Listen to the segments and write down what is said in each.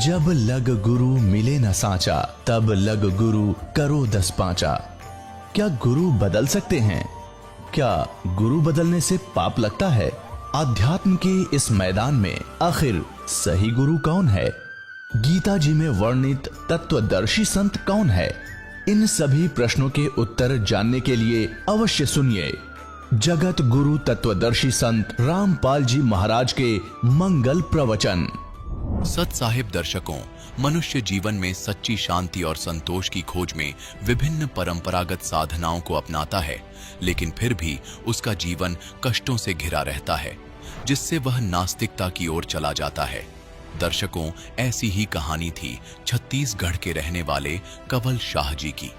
जब लग गुरु मिले न सांचा, तब लग गुरु करो 10 पांचा। क्या गुरु बदल सकते हैं? क्या गुरु बदलने से पाप लगता है? अध्यात्म के इस मैदान में आखिर सही गुरु कौन है? गीता जी में वर्णित तत्वदर्शी संत कौन है? इन सभी प्रश्नों के उत्तर जानने के लिए अवश्य सुनिए जगत गुरु तत्वदर्शी संत रामपाल जी महाराज के मंगल प्रवचन। सत साहिब दर्शकों, मनुष्य जीवन में सच्ची शांति और संतोष की खोज में विभिन्न परंपरागत साधनाओं को अपनाता है, लेकिन फिर भी उसका जीवन कष्टों से घिरा रहता है, जिससे वह नास्तिकता की ओर चला जाता है। दर्शकों, ऐसी ही कहानी थी छत्तीसगढ़ के रहने वाले कंवल शाह जी की।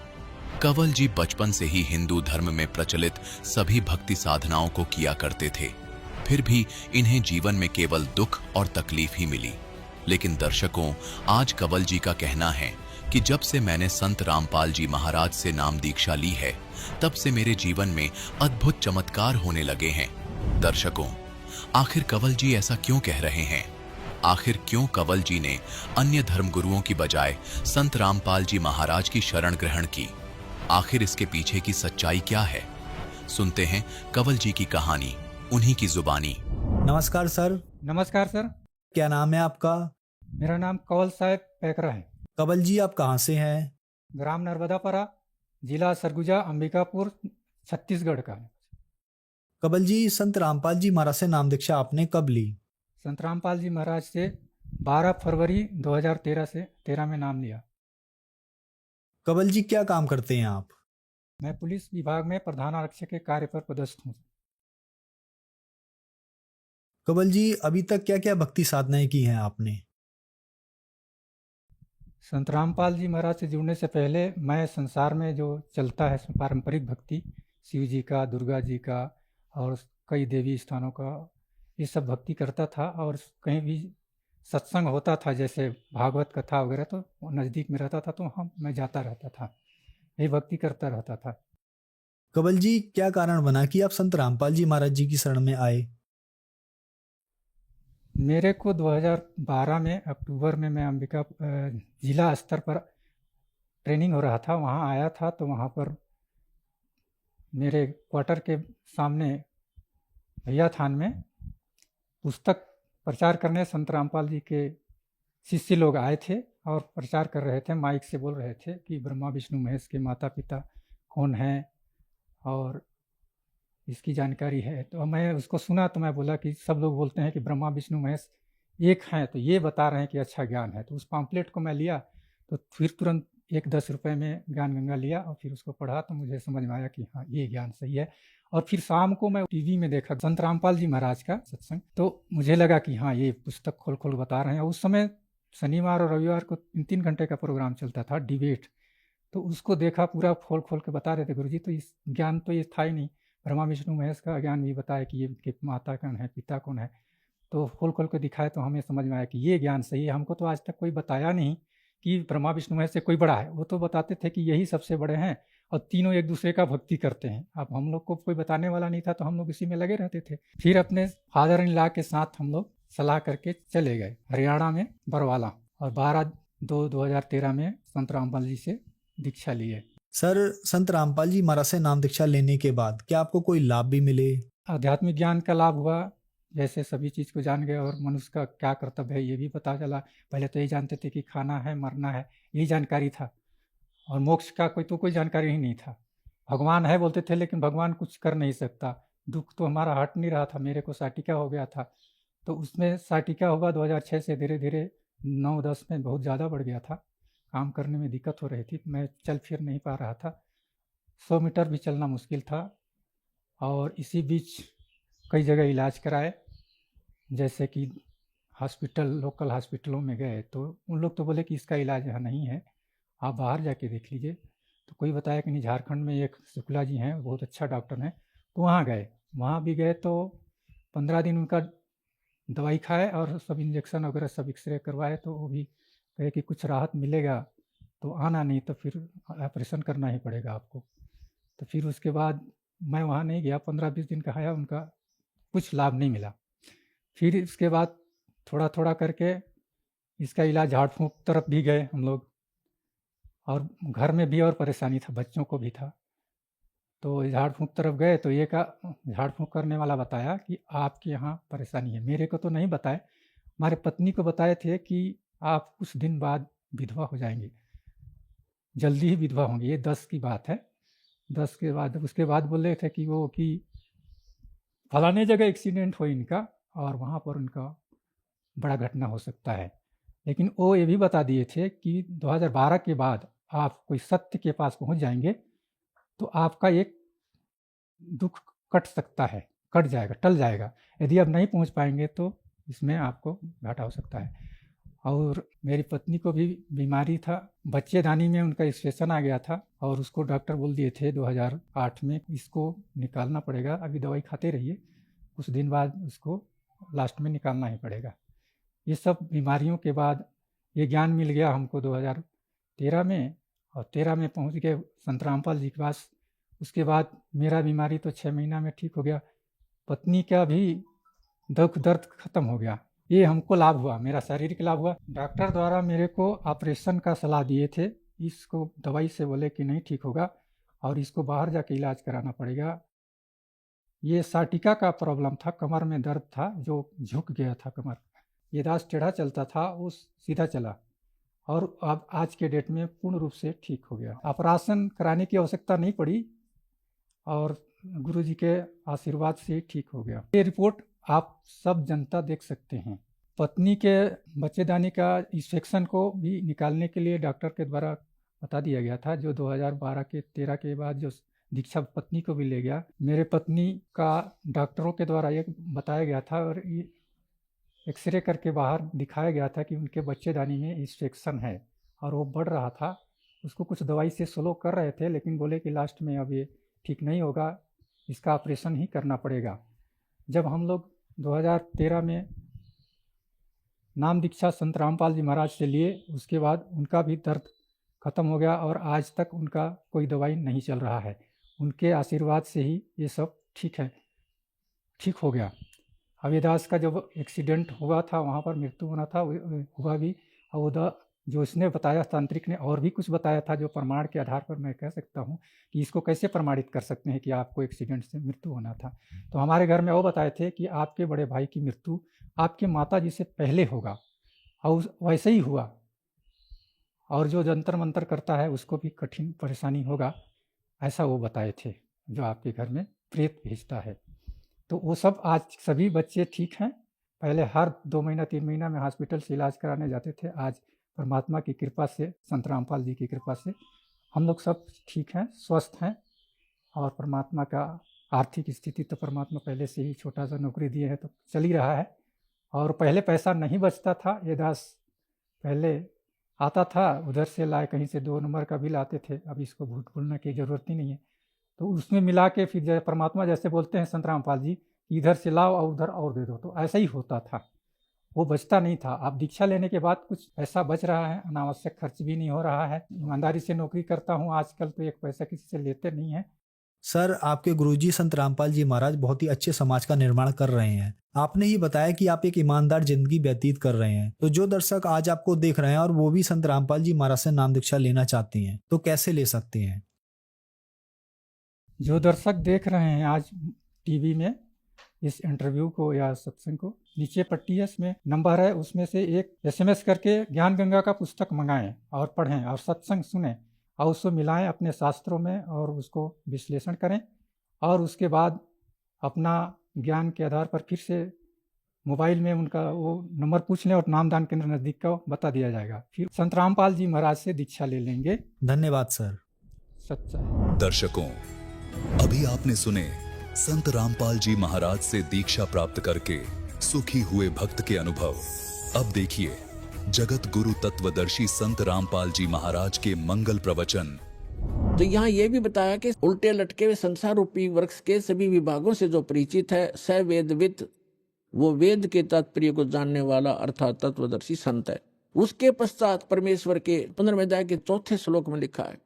कंवल जी बचपन से ही हिंदू धर्म में प्रचलित सभी भक्ति साधनाओं को किया करते थे, फिर भी इन्हें जीवन में केवल दुख और तकलीफ ही मिली। लेकिन दर्शकों, आज कंवल जी का कहना है कि जब से मैंने संत रामपाल जी महाराज से नाम दीक्षा ली है, तब से मेरे जीवन में अद्भुत चमत्कार होने लगे हैं। दर्शकों, आखिर कंवल जी ऐसा क्यों कह रहे हैं? आखिर क्यों कंवल जी ने अन्य धर्म गुरुओं की बजाय संत रामपाल जी महाराज की शरण ग्रहण की? आखिर इसके पीछे की सच्चाई क्या है? सुनते हैं कंवल जी की कहानी, उन्हीं की जुबानी। नमस्कार सर। नमस्कार सर। क्या नाम है आपका? मेरा नाम कंवल साहब पैकरा है। कंवल जी, आप कहाँ से हैं? ग्राम नर्मदापुरा, जिला सरगुजा, अंबिकापुर, छत्तीसगढ़ का है। कंवल जी, संत रामपाल जी महाराज से नाम दीक्षा आपने कब ली? संत रामपाल जी महाराज से 12 फरवरी 2013 में नाम लिया। कंवल जी, क्या काम करते हैं आप? मैं पुलिस विभाग में प्रधान आरक्षक के कार्य पर पदस्थ हूँ। कंवल जी, अभी तक क्या क्या भक्ति साधनाएं की हैं आपने? संत रामपाल जी महाराज से जुड़ने से पहले मैं संसार में जो चलता है पारंपरिक भक्ति, शिव जी का, दुर्गा जी का और कई देवी स्थानों का, ये सब भक्ति करता था। और कहीं भी सत्संग होता था, जैसे भागवत कथा वगैरह, तो नज़दीक में रहता था तो मैं जाता रहता था, ये भक्ति करता रहता था। कंवल जी, क्या कारण बना कि आप संत रामपाल जी महाराज जी की शरण में आए? मेरे को 2012 में अक्टूबर में मैं अंबिका जिला स्तर पर ट्रेनिंग हो रहा था, वहाँ आया था। तो वहाँ पर मेरे क्वार्टर के सामने भैया थान में पुस्तक प्रचार करने संत रामपाल जी के शिष्य लोग आए थे और प्रचार कर रहे थे, माइक से बोल रहे थे कि ब्रह्मा विष्णु महेश के माता पिता कौन हैं और इसकी जानकारी है। तो मैं उसको सुना तो मैं बोला कि सब लोग बोलते हैं कि ब्रह्मा विष्णु महेश एक हैं, तो ये बता रहे हैं कि अच्छा ज्ञान है। तो उस पम्पलेट को मैं लिया, तो फिर तुरंत 10 रुपये में ज्ञान गंगा लिया और फिर उसको पढ़ा, तो मुझे समझ में आया कि हाँ, ये ज्ञान सही है। और फिर शाम को मैं टीवी में देखा संत रामपाल जी महाराज का सत्संग, तो मुझे लगा कि हाँ, ये पुस्तक खोल खोल बता रहे हैं। उस समय शनिवार और रविवार को 3-3 घंटे का प्रोग्राम चलता था, डिबेट। तो उसको देखा, पूरा खोल खोल के बता रहे थे गुरुजी। तो इस ज्ञान तो ये था ही नहीं, ब्रह्मा विष्णु महेश का ज्ञान भी बताया कि ये इनके माता कौन है, पिता कौन है। तो खोल खोल के दिखाए तो हमें समझ में आया कि ये ज्ञान सही है। हमको तो आज तक कोई बताया नहीं कि ब्रह्मा विष्णु महेश से कोई बड़ा है, वो तो बताते थे कि यही सबसे बड़े हैं और तीनों एक दूसरे का भक्ति करते हैं। अब हम लोग को कोई बताने वाला नहीं था, तो हम लोग इसी में लगे रहते थे। फिर अपने फादर इन लॉ के साथ हम लोग सलाह करके चले गए हरियाणा में बरवाला, और 12/2/2013 में संत रामपाल जी से दीक्षा लिए। सर, संत रामपाल जी महाराज से नाम दीक्षा लेने के बाद क्या आपको कोई लाभ भी मिले? आध्यात्मिक ज्ञान का लाभ हुआ, जैसे सभी चीज़ को जान गए और मनुष्य का क्या कर्तव्य है ये भी पता चला। पहले तो यही जानते थे कि खाना है, मरना है, यही जानकारी था, और मोक्ष का कोई जानकारी ही नहीं था। भगवान है बोलते थे, लेकिन भगवान कुछ कर नहीं सकता। दुख तो हमारा हट नहीं रहा था, मेरे को साटिका हो गया था। तो उसमें साटिका हुआ 2006 से, धीरे धीरे 9-10 में बहुत ज़्यादा बढ़ गया था, काम करने में दिक्कत हो रही थी, मैं चल फिर नहीं पा रहा था, 100 मीटर भी चलना मुश्किल था। और इसी बीच कई जगह इलाज कराए, जैसे कि हॉस्पिटल, लोकल हॉस्पिटलों में गए, तो उन लोग तो बोले कि इसका इलाज यहाँ नहीं है, आप बाहर जाके देख लीजिए। तो कोई बताया कि नहीं, झारखंड में एक शुक्ला जी हैं, बहुत अच्छा डॉक्टर हैं, तो वहाँ गए। वहाँ भी गए तो 15 दिन उनका दवाई खाए और सब इंजेक्शन वगैरह सब एक्सरे करवाए, तो वो भी कहे कि कुछ राहत मिलेगा तो आना, नहीं तो फिर ऑपरेशन करना ही पड़ेगा आपको। तो फिर उसके बाद मैं वहाँ नहीं गया, 15-20 दिन कहा, उनका कुछ लाभ नहीं मिला। फिर इसके बाद थोड़ा थोड़ा करके इसका इलाज झाड़ फूँक तरफ भी गए हम लोग, और घर में भी और परेशानी था, बच्चों को भी था। तो झाड़ फूँक तरफ गए तो ये का झाड़ फूँक करने वाला बताया कि आपके यहाँ परेशानी है। मेरे को तो नहीं बताए, हमारे पत्नी को बताए थे कि आप कुछ दिन बाद विधवा हो जाएंगे, जल्दी ही विधवा होंगी। ये 10 की बात है। 10 के बाद उसके बाद बोल रहे थे कि फलाने जगह एक्सीडेंट हो इनका और वहाँ पर उनका बड़ा घटना हो सकता है। लेकिन वो ये भी बता दिए थे कि 2012 के बाद आप कोई सत्य के पास पहुँच जाएंगे तो आपका एक दुख कट सकता है, कट जाएगा, टल जाएगा। यदि आप नहीं पहुँच पाएंगे तो इसमें आपको घाटा हो सकता है। और मेरी पत्नी को भी बीमारी था, बच्चेदानी में उनका इंफेक्शन आ गया था और उसको डॉक्टर बोल दिए थे 2008 में इसको निकालना पड़ेगा, अभी दवाई खाते रहिए, कुछ दिन बाद उसको लास्ट में निकालना ही पड़ेगा। ये सब बीमारियों के बाद ये ज्ञान मिल गया हमको 2013 में, और 13 में पहुंच गए संत रामपाल जी के पास। उसके बाद मेरा बीमारी तो 6 महीना में ठीक हो गया, पत्नी का भी दुख दर्द खत्म हो गया। ये हमको लाभ हुआ, मेरा शारीरिक लाभ हुआ। डॉक्टर द्वारा मेरे को ऑपरेशन का सलाह दिए थे, इसको दवाई से बोले कि नहीं ठीक होगा और इसको बाहर जाके इलाज कराना पड़ेगा। ये साटिका का प्रॉब्लम था, कमर में दर्द था जो झुक गया था कमर, ये दास टेढ़ा चलता था वो सीधा चला, और अब आज के डेट में पूर्ण रूप से ठीक हो गया। ऑपरेशन कराने की आवश्यकता नहीं पड़ी और गुरुजी के आशीर्वाद से ठीक हो गया। ये रिपोर्ट आप सब जनता देख सकते हैं। पत्नी के बच्चेदानी का इंफेक्शन को भी निकालने के लिए डॉक्टर के द्वारा बता दिया गया था, जो 2012 के 13 के बाद जो दीक्षा पत्नी को भी ले गया। मेरे पत्नी का डॉक्टरों के द्वारा ये बताया गया था और एक्सरे करके बाहर दिखाया गया था कि उनके बच्चेदानी में इंफेक्शन है और वो बढ़ रहा था। उसको कुछ दवाई से स्लो कर रहे थे, लेकिन बोले कि लास्ट में अब ये ठीक नहीं होगा, इसका ऑपरेशन ही करना पड़ेगा। जब हम लोग 2013 में नाम दीक्षा संत रामपाल जी महाराज से लिए, उसके बाद उनका भी दर्द खत्म हो गया और आज तक उनका कोई दवाई नहीं चल रहा है। उनके आशीर्वाद से ही ये सब ठीक है, ठीक हो गया। अविदास का जब एक्सीडेंट हुआ था वहाँ पर मृत्यु होना था, हुआ भी, और जो इसने बताया तांत्रिक ने और भी कुछ बताया था जो प्रमाण के आधार पर मैं कह सकता हूँ कि इसको कैसे प्रमाणित कर सकते हैं कि आपको एक्सीडेंट से मृत्यु होना था। तो हमारे घर में वो बताए थे कि आपके बड़े भाई की मृत्यु आपके माता जी से पहले होगा, और वैसे ही हुआ, और जो जंतर मंतर करता है उसको भी कठिन परेशानी होगा, ऐसा वो बताए थे जो आपके घर में प्रेत भेजता है। तो वो सब आज सभी बच्चे ठीक हैं। पहले हर 2 महीना 3 महीना में हॉस्पिटल से इलाज कराने जाते थे, आज परमात्मा की कृपा से, संत रामपाल जी की कृपा से हम लोग सब ठीक हैं, स्वस्थ हैं। और परमात्मा का आर्थिक स्थिति तो परमात्मा पहले से ही छोटा सा नौकरी दिए है तो चल ही रहा है। और पहले पैसा नहीं बचता था, ये दास पहले आता था उधर से लाए, कहीं से 2 नंबर का बिल आते थे, अब इसको भूल भूलने की ज़रूरत ही नहीं है। तो उसमें मिला के फिर परमात्मा जैसे बोलते हैं संत रामपाल जी, इधर से लाओ और उधर और दे दो, तो ऐसा ही होता था, वो बचता नहीं था। अब दीक्षा लेने के बाद कुछ पैसा बच रहा है, अनावश्यक खर्च भी नहीं हो रहा है। ईमानदारी से नौकरी करता हूँ आजकल, तो एक पैसा किसी से लेते नहीं है। सर, आपके गुरुजी संत रामपाल जी महाराज बहुत ही अच्छे समाज का निर्माण कर रहे हैं। आपने ही बताया कि आप एक ईमानदार जिंदगी व्यतीत कर रहे हैं, तो जो दर्शक आज आपको देख रहे हैं और वो भी संत रामपाल जी महाराज से नाम दीक्षा लेना चाहते हैं तो कैसे ले सकते हैं? जो दर्शक देख रहे हैं आज टीवी में इस इंटरव्यू को या सत्संग को, नीचे पट्टी है, इसमें नंबर है, उसमें से एक SMS करके ज्ञान गंगा का पुस्तक मंगाएं और पढ़ें और सत्संग सुने और उसको मिलाएं अपने शास्त्रों में और उसको विश्लेषण करें, और उसके बाद अपना ज्ञान के आधार पर फिर से मोबाइल में उनका वो नंबर पूछ लें और नामदान केंद्र नज़दीक का बता दिया जाएगा। फिर संत रामपाल जी महाराज से दीक्षा ले लेंगे। धन्यवाद सर। सच्चा है। दर्शकों, अभी आपने सुने संत रामपाल जी महाराज से दीक्षा प्राप्त करके सुखी हुए भक्त के अनुभव। अब देखिए जगत गुरु तत्वदर्शी संत रामपाल जी महाराज के मंगल प्रवचन। तो यहाँ ये भी बताया कि उल्टे लटके हुए संसार रूपी वृक्ष के सभी विभागों से जो परिचित है, स वेदविद, वो वेद के तात्पर्य को जानने वाला अर्थात तत्वदर्शी संत है। उसके पश्चात परमेश्वर के 15वें अध्याय के 4थे श्लोक में लिखा है,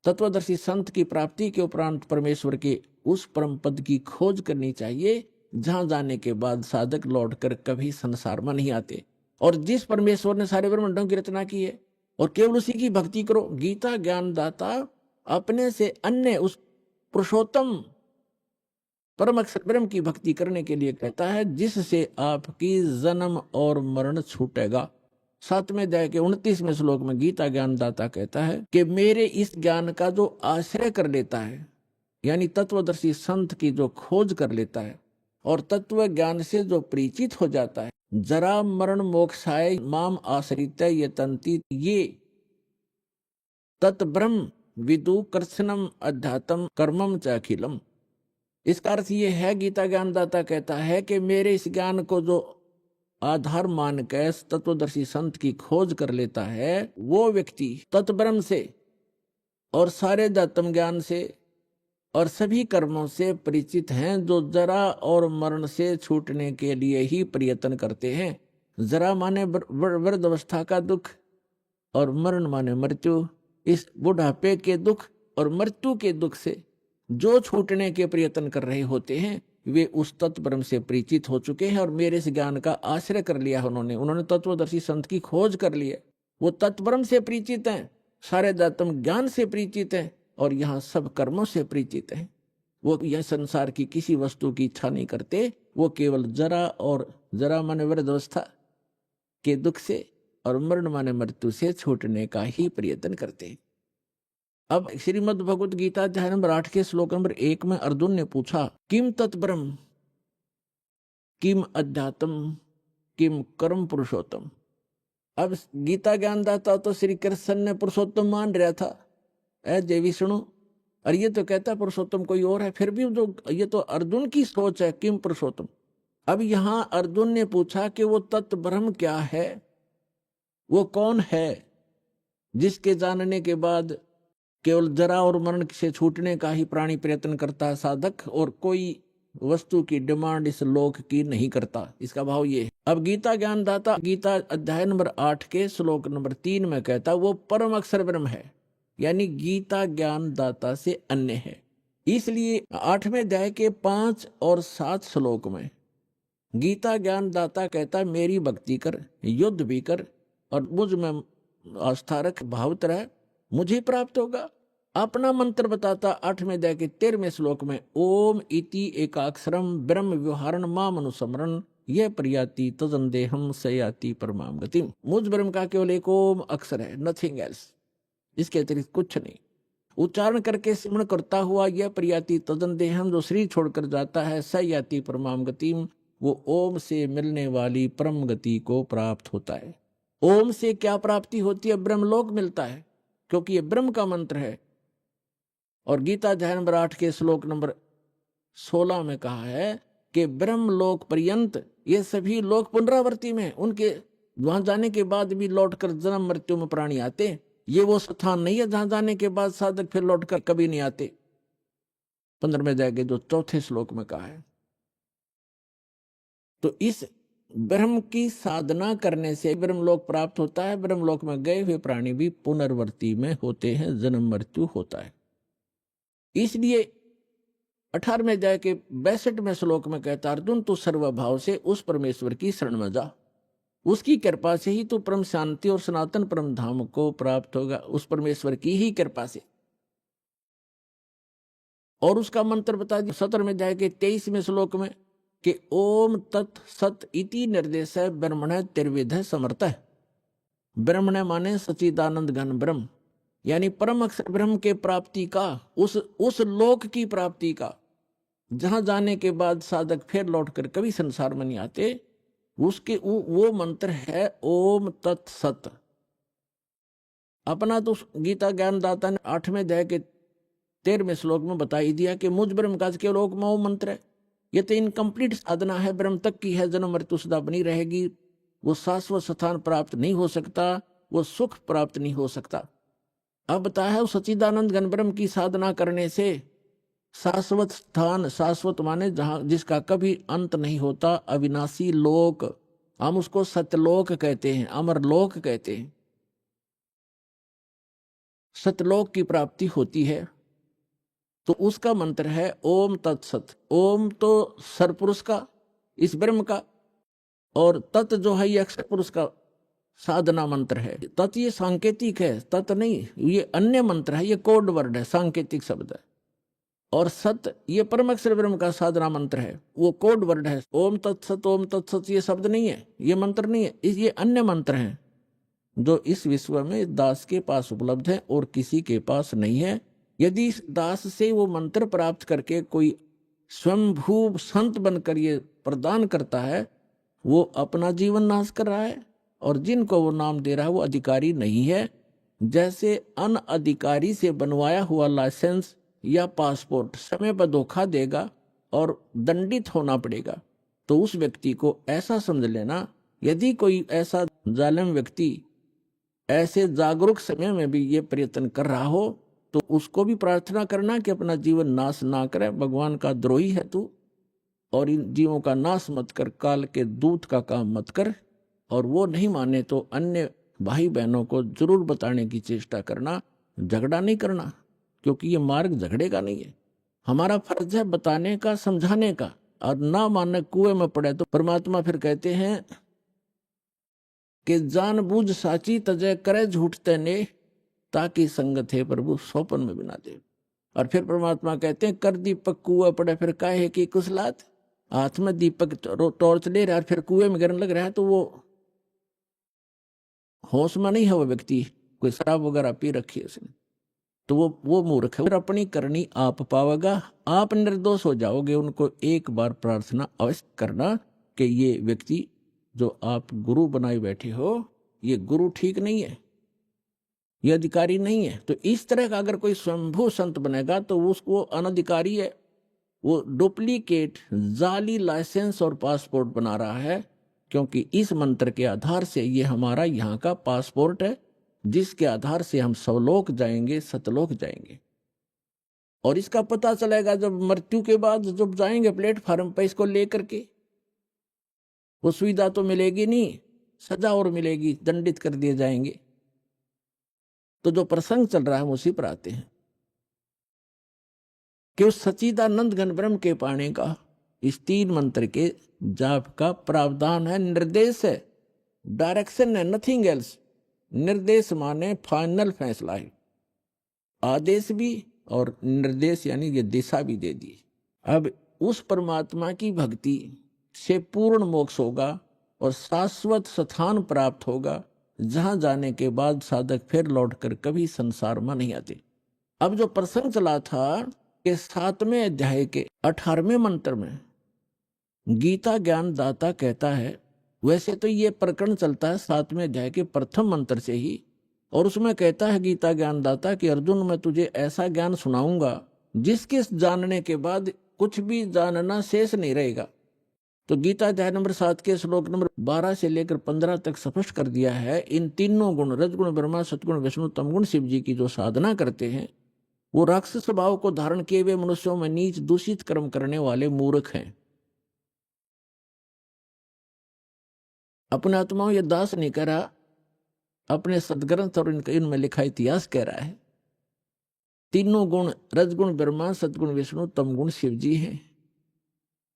तत्वदर्शी संत की प्राप्ति के उपरांत परमेश्वर के उस परम पद की खोज करनी चाहिए जहां जाने के बाद साधक लौटकर कभी संसार में नहीं आते। और जिस परमेश्वर ने सारे ब्रह्मांडों की रचना की है, और केवल उसी की भक्ति करो। गीता ज्ञानदाता अपने से अन्य उस पुरुषोत्तम परम अक्षर ब्रह्म की भक्ति करने के लिए कहता है, जिससे आपकी जन्म और मरण छूटेगा। 7वें अध्याय के 29वें श्लोक में गीता ज्ञानदाता कहता है कि मेरे इस ज्ञान का जो आश्रय कर लेता है, यानी तत्वदर्शी संत की जो खोज कर लेता है और तत्व ज्ञान से जो परिचित हो जाता है, जरा मरण मोक्षाय माम आश्रित ये तंती ये तत्ब्रह्म विदु कर्षणम अध्यात्म कर्मम च अखिलम। इसका अर्थ ये है, गीता ज्ञानदाता कहता है कि मेरे इस ज्ञान को जो आधार मान के तत्वदर्शी संत की खोज कर लेता है, वो व्यक्ति तत्ब्रह्म से और सारे अध्यात्म ज्ञान से और सभी कर्मों से परिचित हैं, जो जरा और मरण से छूटने के लिए ही प्रयत्न करते हैं। जरा माने वृद्ध अवस्था का दुख और मरण माने मृत्यु। इस बुढ़ापे के दुख और मृत्यु के दुख से जो छूटने के प्रयत्न कर रहे होते हैं, वे उस तत्ब्रह्म से परिचित हो चुके हैं और मेरे इस ज्ञान का आश्रय कर लिया है। उन्होंने तत्वदर्शी संत की खोज कर ली है। वो तत्ब्रह्म से परिचित हैं, सारे अध्यात्म ज्ञान से परिचित हैं और यहाँ सब कर्मों से परिचित हैं। वो यह संसार की किसी वस्तु की इच्छा नहीं करते। वो केवल जरा माने वृद्धावस्था के दुख से और मरण माने मृत्यु से छूटने का ही प्रयत्न करते हैं। अब श्रीमद् भगवत गीता अध्याय नंबर 8 के श्लोक नंबर 1 में अर्जुन ने पूछा, किम तत्ब्रह्म किम अध्यात्म किम कर्म पुरुषोत्तम। अब गीता ज्ञानदाता तो श्री कृष्ण ने पुरुषोत्तम मान रहा था, जय विष्णु, और ये तो कहता पुरुषोत्तम कोई और है। फिर भी जो ये तो अर्जुन की सोच है, किम पुरुषोत्तम। अब यहां अर्जुन ने पूछा कि वो तत्ब्रह्म क्या है, वो कौन है जिसके जानने के बाद केवल जरा और मरण से छूटने का ही प्राणी प्रयत्न करता है साधक, और कोई वस्तु की डिमांड इस लोक की नहीं करता। इसका भाव ये है। अब गीता ज्ञानदाता गीता अध्याय नंबर 8 के श्लोक नंबर 3 में कहता वो परम अक्षर ब्रह्म है, यानी गीता ज्ञानदाता से अन्य है। इसलिए 8वें अध्याय के 5 और 7 श्लोक में गीता ज्ञानदाता कहता मेरी भक्ति कर, युद्ध भी कर और मुझ में आस्था रख, भावत रह, मुझे प्राप्त होगा। अपना मंत्र बताता 8वें अध्याय के 13वें श्लोक में, ओम इति एकाक्षरम ब्रह्म व्यवहारण माम अनुस्मरण यह प्रयाति तजंदेहम सयाति परमाम गतिम। मुझ ब्रह्म का केवल एक ओम अक्षर है, नथिंग एल्स, इसके अतिरिक्त कुछ नहीं। उच्चारण करके सिमरण करता हुआ यह प्रयाति तजंदेहम, जो शरीर छोड़कर जाता है, सयाति परमाम गतिम, वो ओम से मिलने वाली परम गति को प्राप्त होता है। ओम से क्या प्राप्ति होती है? ब्रह्मलोक मिलता है, क्योंकि ये ब्रह्म का मंत्र है। और गीता अध्याय नंबर 8 के श्लोक नंबर 16 में कहा है कि ब्रह्मलोक पर्यंत ये सभी लोक पुनरावर्ती में, उनके वहां जाने के बाद भी लौटकर जन्म मृत्यु में प्राणी आते। ये वो स्थान नहीं है जहां जाने के बाद साधक फिर लौटकर कभी नहीं आते। 15वें अध्याय के जो 4थे श्लोक में कहा है। तो इस ब्रह्म की साधना करने से ब्रह्मलोक प्राप्त होता है। ब्रह्मलोक में गए हुए प्राणी भी पुनर्वर्ती में होते हैं, जन्म मृत्यु होता है। इसलिए 18वें अध्याय के 62वें श्लोक में कहता अर्जुन, तू सर्वभाव से उस परमेश्वर की शरण में जा, उसकी कृपा से ही तू परम शांति और सनातन परम धाम को प्राप्त होगा, उस परमेश्वर की ही कृपा से। और उसका मंत्र बता दिया 17वें अध्याय के 23वें श्लोक में कि ओम तत् सत इति निर्देश है ब्रह्मण त्रिविध समर्थ है। ब्रह्मण माने सच्चिदानंद घन ब्रह्म, यानी परम अक्षर ब्रह्म के प्राप्ति का, उस लोक की प्राप्ति का, जहां जाने के बाद साधक फिर लौटकर कभी संसार में नहीं आते, उसके वो मंत्र है ओम तत् सत। अपना तो गीता ज्ञानदाता ने 8वें अध्याय के 13वें श्लोक में बता ही दिया कि मुझ ब्रह्म का केवल ओम मंत्र है। ये तो इनकम्प्लीट साधना है, ब्रह्म तक की है, जन्म मृत्यु सदा बनी रहेगी। वो शाश्वत स्थान प्राप्त नहीं हो सकता, वो सुख प्राप्त नहीं हो सकता। अब बताया है सच्चिदानंद घन ब्रह्म की साधना करने से शाश्वत स्थान, शाश्वत माने जहां जिसका कभी अंत नहीं होता, अविनाशी लोक, हम उसको सत्यलोक कहते हैं, अमर लोक कहते हैं। सत्यलोक की प्राप्ति होती है। तो उसका मंत्र है ओम तत्सत। ओम तो सरपुरुष का, इस ब्रह्म का, और तत् जो है ये अक्षर पुरुष का साधना मंत्र है। तत् ये सांकेतिक है, तत् नहीं, ये अन्य मंत्र है, ये कोड वर्ड है, सांकेतिक शब्द है। और सत ये परम अक्षर ब्रह्म का साधना मंत्र है, वो कोड वर्ड है। ओम तत्सत ये शब्द नहीं है, ये मंत्र नहीं है, ये अन्य मंत्र हैं जो इस विश्व में दास के पास उपलब्ध है और किसी के पास नहीं है। यदि इस दास से वो मंत्र प्राप्त करके कोई स्वयंभू संत बनकर ये प्रदान करता है, वो अपना जीवन नाश कर रहा है, और जिनको वो नाम दे रहा है वो अधिकारी नहीं है। जैसे अनअधिकारी से बनवाया हुआ लाइसेंस या पासपोर्ट समय पर धोखा देगा और दंडित होना पड़ेगा, तो उस व्यक्ति को ऐसा समझ लेना, यदि कोई ऐसा जालिम व्यक्ति ऐसे जागरूक समय में भी ये प्रयत्न कर रहा हो, तो उसको भी प्रार्थना करना कि अपना जीवन नाश ना करे, भगवान का द्रोही है तू, और इन जीवों का नाश मत कर, काल के दूत का काम मत कर। और वो नहीं माने तो अन्य भाई बहनों को जरूर बताने की चेष्टा करना, झगड़ा नहीं करना, क्योंकि ये मार्ग झगड़े का नहीं है। हमारा फर्ज है बताने का, समझाने का, और ना माने कुएं में पड़े। तो परमात्मा फिर कहते हैं कि जानबूझ साची तजय करे झूठते ने, ताकि संगत है प्रभु सोपन में बिना दे। और फिर परमात्मा कहते हैं कर दीपक कुआ पड़े फिर काहे की कुसलात। हाथ में दीपक टॉर्च ले रहा है, फिर कुएं में गिरने लग रहा है, तो वो होश में नहीं है वो व्यक्ति, कोई शराब वगैरह पी रखी है उसने, तो वो मूर्ख है। फिर अपनी करनी आप पावेगा, आप निर्दोष हो जाओगे। उनको एक बार प्रार्थना अवश्य करना कि ये व्यक्ति जो आप गुरु बनाए बैठे हो, ये गुरु ठीक नहीं है, ये अधिकारी नहीं है। तो इस तरह का अगर कोई स्वयंभू संत बनेगा तो उसको अनधिकारी है, वो डुप्लीकेट जाली लाइसेंस और पासपोर्ट बना रहा है। क्योंकि इस मंत्र के आधार से ये हमारा यहाँ का पासपोर्ट है, जिसके आधार से हम सवलोक जाएंगे, सतलोक जाएंगे। और इसका पता चलेगा जब मृत्यु के बाद, जब जाएंगे प्लेटफार्म पर इसको लेकर के। वो सुविधा तो मिलेगी नहीं, सजा और मिलेगी, दंडित कर दिए जाएंगे। तो जो प्रसंग चल रहा है हम उसी पर आते हैं कि उस सच्चिदानंद घन ब्रह्म के पाने का इस 3 मंत्र के जाप का प्रावधान है, निर्देश है, डायरेक्शन है, नथिंग एल्स। निर्देश माने फाइनल फैसला है, आदेश भी और निर्देश यानी ये दिशा भी दे दी। अब उस परमात्मा की भक्ति से पूर्ण मोक्ष होगा और शाश्वत स्थान प्राप्त होगा, जहां जाने के बाद साधक फिर लौटकर कभी संसार में नहीं आते। अब जो प्रसंग चला था कि 7वें अध्याय के 18वें मंत्र में गीता ज्ञान दाता कहता है, वैसे तो ये प्रकरण चलता है 7वें अध्याय के प्रथम मंत्र से ही, और उसमें कहता है गीता ज्ञान दाता कि अर्जुन मैं तुझे ऐसा ज्ञान सुनाऊंगा जिसके जानने के बाद कुछ भी जानना शेष नहीं रहेगा। तो गीता अध्याय नंबर 7 के श्लोक नंबर 12 से लेकर 15 तक स्पष्ट कर दिया है, इन तीनों गुण रजगुण ब्रह्मा, सतगुण विष्णु, तमगुण शिव जी की जो साधना करते हैं, वो राक्षस स्वभाव को धारण किए हुए मनुष्यों में नीच दूषित कर्म करने वाले मूर्ख हैं। अपने आत्माओं ये दास नहीं कह रहा, अपने सदग्रंथ और इनमें लिखा इतिहास कह रहा है। तीनों गुण रजगुण ब्रह्मा, सतगुण विष्णु, तमगुण शिव जी हैं।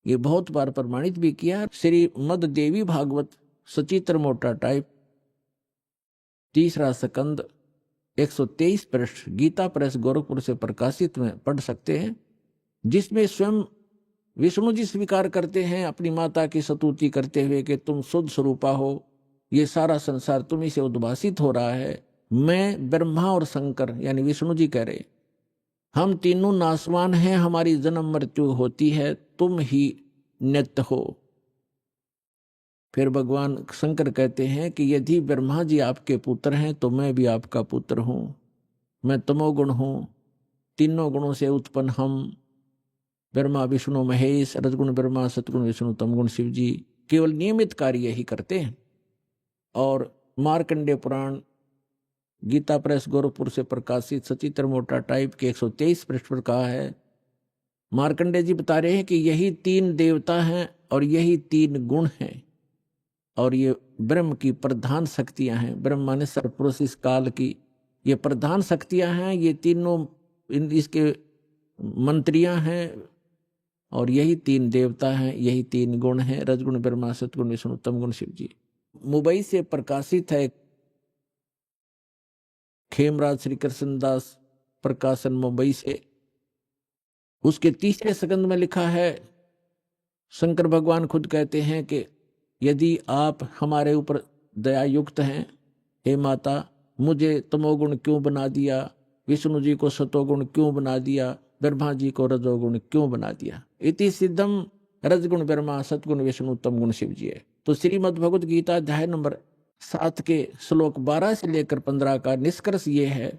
ये बहुत बार प्रमाणित भी किया। श्री मद देवी भागवत सचित्र मोटा टाइप 3रा स्कंद 123 पृष्ठ गीता प्रेस गोरखपुर से प्रकाशित में पढ़ सकते हैं, जिसमें स्वयं विष्णु जी स्वीकार करते हैं अपनी माता की स्तुति करते हुए कि तुम शुद्ध स्वरूपा हो, ये सारा संसार तुम्ही से उद्भासित हो रहा है। मैं ब्रह्मा और शंकर यानी विष्णु जी कह रहे, हम तीनों नासवान हैं, हमारी जन्म मृत्यु होती है, तुम ही नित्य हो। फिर भगवान शंकर कहते हैं कि यदि ब्रह्मा जी आपके पुत्र हैं तो मैं भी आपका पुत्र हूं, मैं तमोगुण हूं, तीनों गुणों से उत्पन्न हम ब्रह्मा विष्णु महेश, रजगुण ब्रह्मा, सतगुण विष्णु, तमगुण शिव जी केवल नियमित कार्य ही करते हैं। और मार्कंडेय पुराण गीता प्रेस गोरखपुर से प्रकाशित सचित्र मोटा टाइप के 123 पृष्ठ पर कहा है, मार्कंडेय जी बता रहे हैं कि यही 3 देवता हैं और यही 3 गुण हैं, और ये ब्रह्म की प्रधान शक्तियां हैं। ब्रह्म माने सरपुरुष इस काल की, ये प्रधान शक्तियां हैं, ये तीनों इसके मंत्रियां हैं और यही तीन देवता हैं, यही तीन गुण हैं, रजगुण ब्रह्मा, सतगुण विष्णु, तम गुण शिव जी। मुंबई से प्रकाशित है खेमराज श्री कृष्णदास प्रकाशन मुंबई से। उसके तीसरे सकंद में लिखा है, शंकर भगवान खुद कहते हैं कि यदि आप हमारे ऊपर दया युक्त हैं, हे माता मुझे तमोगुण क्यों बना दिया, विष्णु जी को सतोगुण क्यों बना दिया, ब्रह्मा जी को रजोगुण क्यों बना दिया। इति सिद्धम रजगुण ब्रह्मा सतगुण विष्णु तम गुण शिव जी है। तो श्रीमद् भगवत गीता अध्याय नंबर 7 के श्लोक 12 से लेकर 15 का निष्कर्ष ये है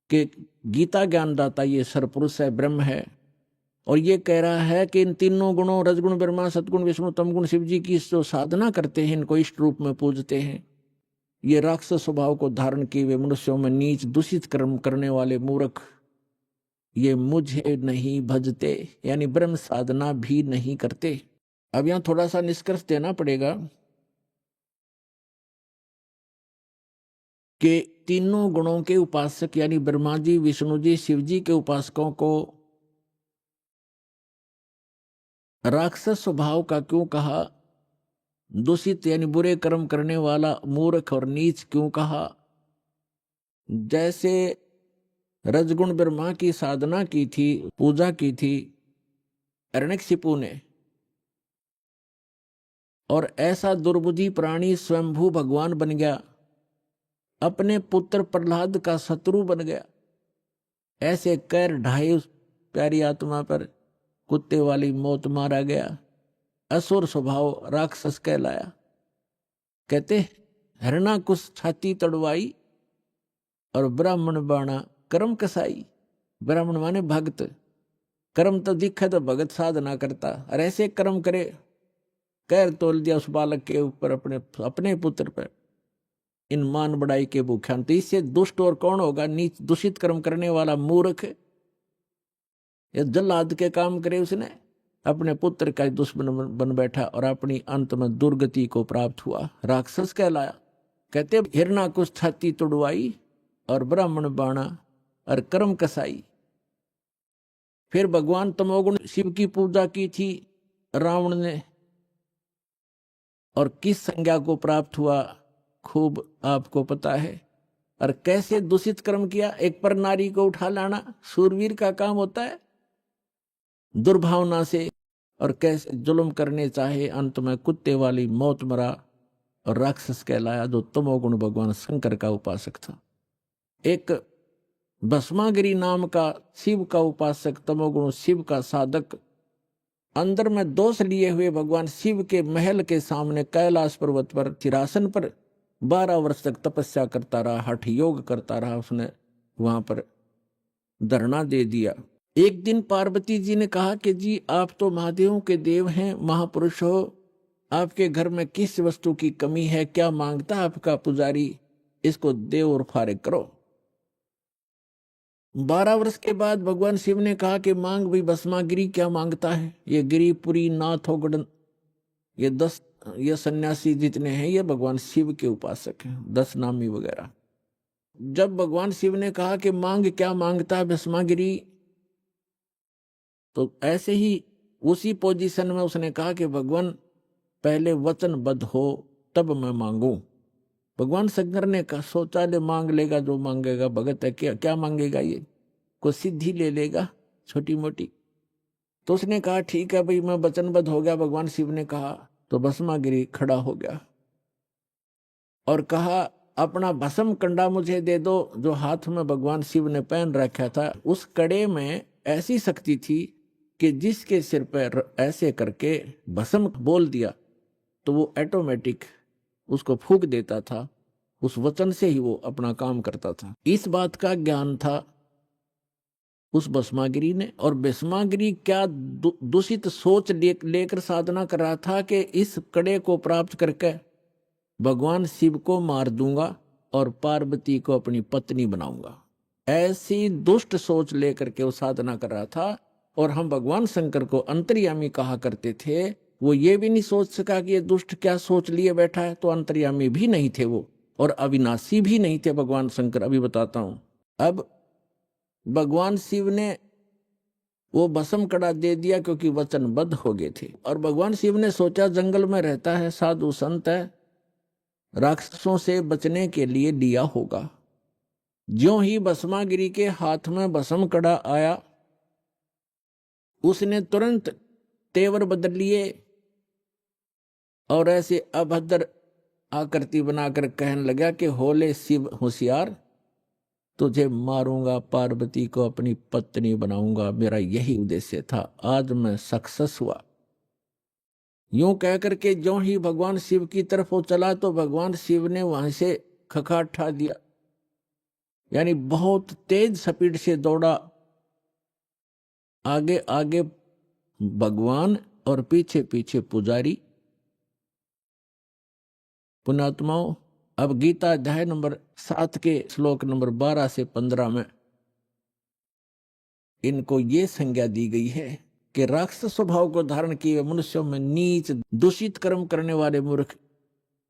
कि गीता ज्ञानदाता ये सरपुरुष है, ब्रह्म है, और ये कह रहा है कि इन तीनों गुणों रजगुण ब्रह्मा सतगुण विष्णु तम गुण शिव जी की जो साधना करते हैं, इनको इष्ट रूप में पूजते हैं, ये राक्षस स्वभाव को धारण किए हुए मनुष्यों में नीच दूषित कर्म करने वाले मूर्ख, ये मुझे नहीं भजते, यानी ब्रह्म साधना भी नहीं करते। अब यहां थोड़ा सा निष्कर्ष देना पड़ेगा कि तीनों गुणों के उपासक यानी ब्रह्मा जी, विष्णु जी, शिव जी के उपासकों को राक्षस स्वभाव का क्यों कहा, दूषित यानी बुरे कर्म करने वाला मूर्ख और नीच क्यों कहा। जैसे रजगुण ब्रह्मा की साधना की थी, पूजा की थी हिरण्यकशिपु ने, और ऐसा दुर्बुद्धि प्राणी स्वयंभू भगवान बन गया, अपने पुत्र प्रहलाद का शत्रु बन गया, ऐसे कैर ढाई उस प्यारी आत्मा पर कुत्ते वाली मौत मारा गया, असुर स्वभाव राक्षस कहलाया। कहते हिरणाकुश छाती तड़वाई और ब्राह्मण बाणा कर्म कसाई। ब्राह्मण माने भक्त, कर्म तो दिखे तो भगत साधना करता, और ऐसे कर्म करे, कैर तोल दिया उस बालक के ऊपर, अपने पुत्र पर, इन मान बढ़ाई के भूख्यान। तो इससे दुष्ट और कौन होगा, नीच दूषित कर्म करने वाला मूर्ख, या जल्लाद के काम करे, उसने अपने पुत्र का दुश्मन बन बैठा और अपनी अंत में दुर्गति को प्राप्त हुआ, राक्षस कहलाया। कहते हिरणाकुश छाती तुड़वाई और ब्राह्मण बाणा और कर्म कसाई। फिर भगवान तमोगुण शिव की पूजा की थी रावण ने, और किस संज्ञा को प्राप्त हुआ खूब आपको पता है। और कैसे दूषित कर्म किया, एक पर नारी को उठा लाना सूरवीर का काम होता है, दुर्भावना से, और कैसे जुल्म करने चाहे, अंत में कुत्ते वाली मौत मरा और राक्षस कहलाया, जो तमोगुण भगवान शंकर का उपासक था। एक भस्मागिरी नाम का शिव का उपासक, तमोगुण शिव का साधक, अंदर में दोष लिए हुए भगवान शिव के महल के सामने कैलाश पर्वत पर चिरासन पर 12 वर्ष तक तपस्या करता रहा, हठ योग करता रहा। उसने वहां पर धरना दे दिया। एक दिन पार्वती जी ने कहा कि जी आप तो महादेव के देव हैं, महापुरुष हो, आपके घर में किस वस्तु की कमी है, क्या मांगता है आपका पुजारी, इसको देव और फारिग करो। 12 वर्ष के बाद भगवान शिव ने कहा कि मांग भी भस्मागिरी, क्या मांगता है। ये गिरिपुरी नाथ होगड़न, ये 10 ये सन्यासी जितने हैं ये भगवान शिव के उपासक हैं, 10 नामी वगैरह। जब भगवान शिव ने कहा कि मांग क्या मांगता है भस्मागिरी, तो ऐसे ही उसी पोजीशन में उसने कहा कि भगवान पहले वचनबद्ध हो तब मैं मांगू। भगवान शंकर ने कहा, सोचा ले मांग लेगा जो मांगेगा, भगत है क्या, क्या मांगेगा, ये को सिद्धि ले लेगा छोटी मोटी। तो उसने कहा ठीक है भाई मैं वचनबद्ध हो गया। भगवान शिव ने कहा तो भस्मागिरी खड़ा हो गया और कहा अपना भस्म कंडा मुझे दे दो, जो हाथ में भगवान शिव ने पहन रखा था। उस कड़े में ऐसी शक्ति थी कि जिसके सिर पर ऐसे करके भस्म बोल दिया तो वो ऑटोमेटिक उसको फूंक देता था, उस वचन से ही वो अपना काम करता था। इस बात का ज्ञान था उस भस्मागिरी ने। और भस्मागिरी क्या दूषित सोच लेकर साधना कर रहा था कि इस कड़े को प्राप्त करके भगवान शिव को मार दूंगा और पार्वती को अपनी पत्नी बनाऊंगा। ऐसी दुष्ट सोच लेकर के वो साधना कर रहा था। और हम भगवान शंकर को अंतर्यामी कहा करते थे। वो ये भी नहीं सोच सका कि ये दुष्ट क्या सोच लिए बैठा है, तो अंतर्यामी भी नहीं थे वो, और अविनाशी भी नहीं थे भगवान शंकर। अभी बताता हूं। अब भगवान शिव ने वो भस्म कड़ा दे दिया क्योंकि वचनबद्ध हो गए थे। और भगवान शिव ने सोचा जंगल में रहता है, साधु संत है, राक्षसों से बचने के लिए लिया होगा। ज्यों ही भस्मागिरी के हाथ में भस्म कड़ा आया, उसने तुरंत तेवर बदल लिए और ऐसे अभद्र आकृति बनाकर कहने लगा कि होले शिव होशियार, तुझे मारूंगा, पार्वती को अपनी पत्नी बनाऊंगा, मेरा यही उद्देश्य था, आज मैं सक्सेस हुआ। यूं कहकर के ज्यों ही भगवान शिव की तरफ वो चला तो भगवान शिव ने वहां से खखाठा दिया, यानी बहुत तेज स्पीड से दौड़ा। आगे आगे भगवान और पीछे पीछे पुजारी। पुण्यात्माओं, अब गीता अध्याय नंबर 7 के श्लोक नंबर 12 से 15 में इनको ये संज्ञा दी गई है कि राक्षस स्वभाव को धारण किए मनुष्यों में नीच दूषित कर्म करने वाले मूर्ख।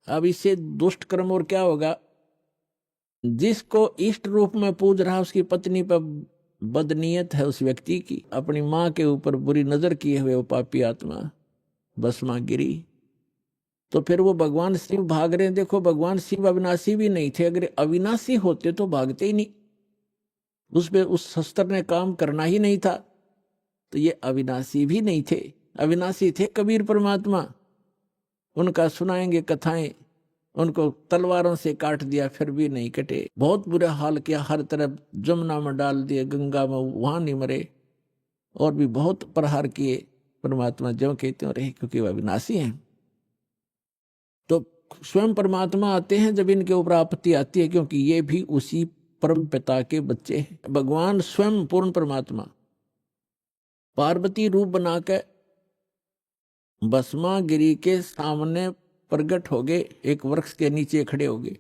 अब इससे दुष्ट कर्म और क्या होगा? जिसको इष्ट रूप में पूज रहा उसकी पत्नी पर बदनीयत है उस व्यक्ति की, अपनी मां के ऊपर बुरी नजर किए हुए वो पापी आत्मा भस्मागिरी। तो फिर वो भगवान शिव भाग रहे हैं। देखो, भगवान शिव अविनाशी भी नहीं थे, अगर अविनाशी होते तो भागते ही नहीं, उस पे उस शस्त्र ने काम करना ही नहीं था। तो ये अविनाशी भी नहीं थे, अविनाशी थे कबीर परमात्मा। उनका सुनाएंगे कथाएं, उनको तलवारों से काट दिया फिर भी नहीं कटे, बहुत बुरा हाल किया, हर तरफ जमुना में डाल दिए, गंगा में, वहां नहीं मरे, और भी बहुत प्रहार किए। परमात्मा जो कहते हैं रहे, क्योंकि वह अविनाशी हैं। तो स्वयं परमात्मा आते हैं जब इनके ऊपर आपत्ति आती है, क्योंकि ये भी उसी परम पिता के बच्चे हैं। भगवान स्वयं पूर्ण परमात्मा पार्वती रूप बनाकर भस्मागिरी के सामने प्रकट हो गए, एक वृक्ष के नीचे खड़े हो गए।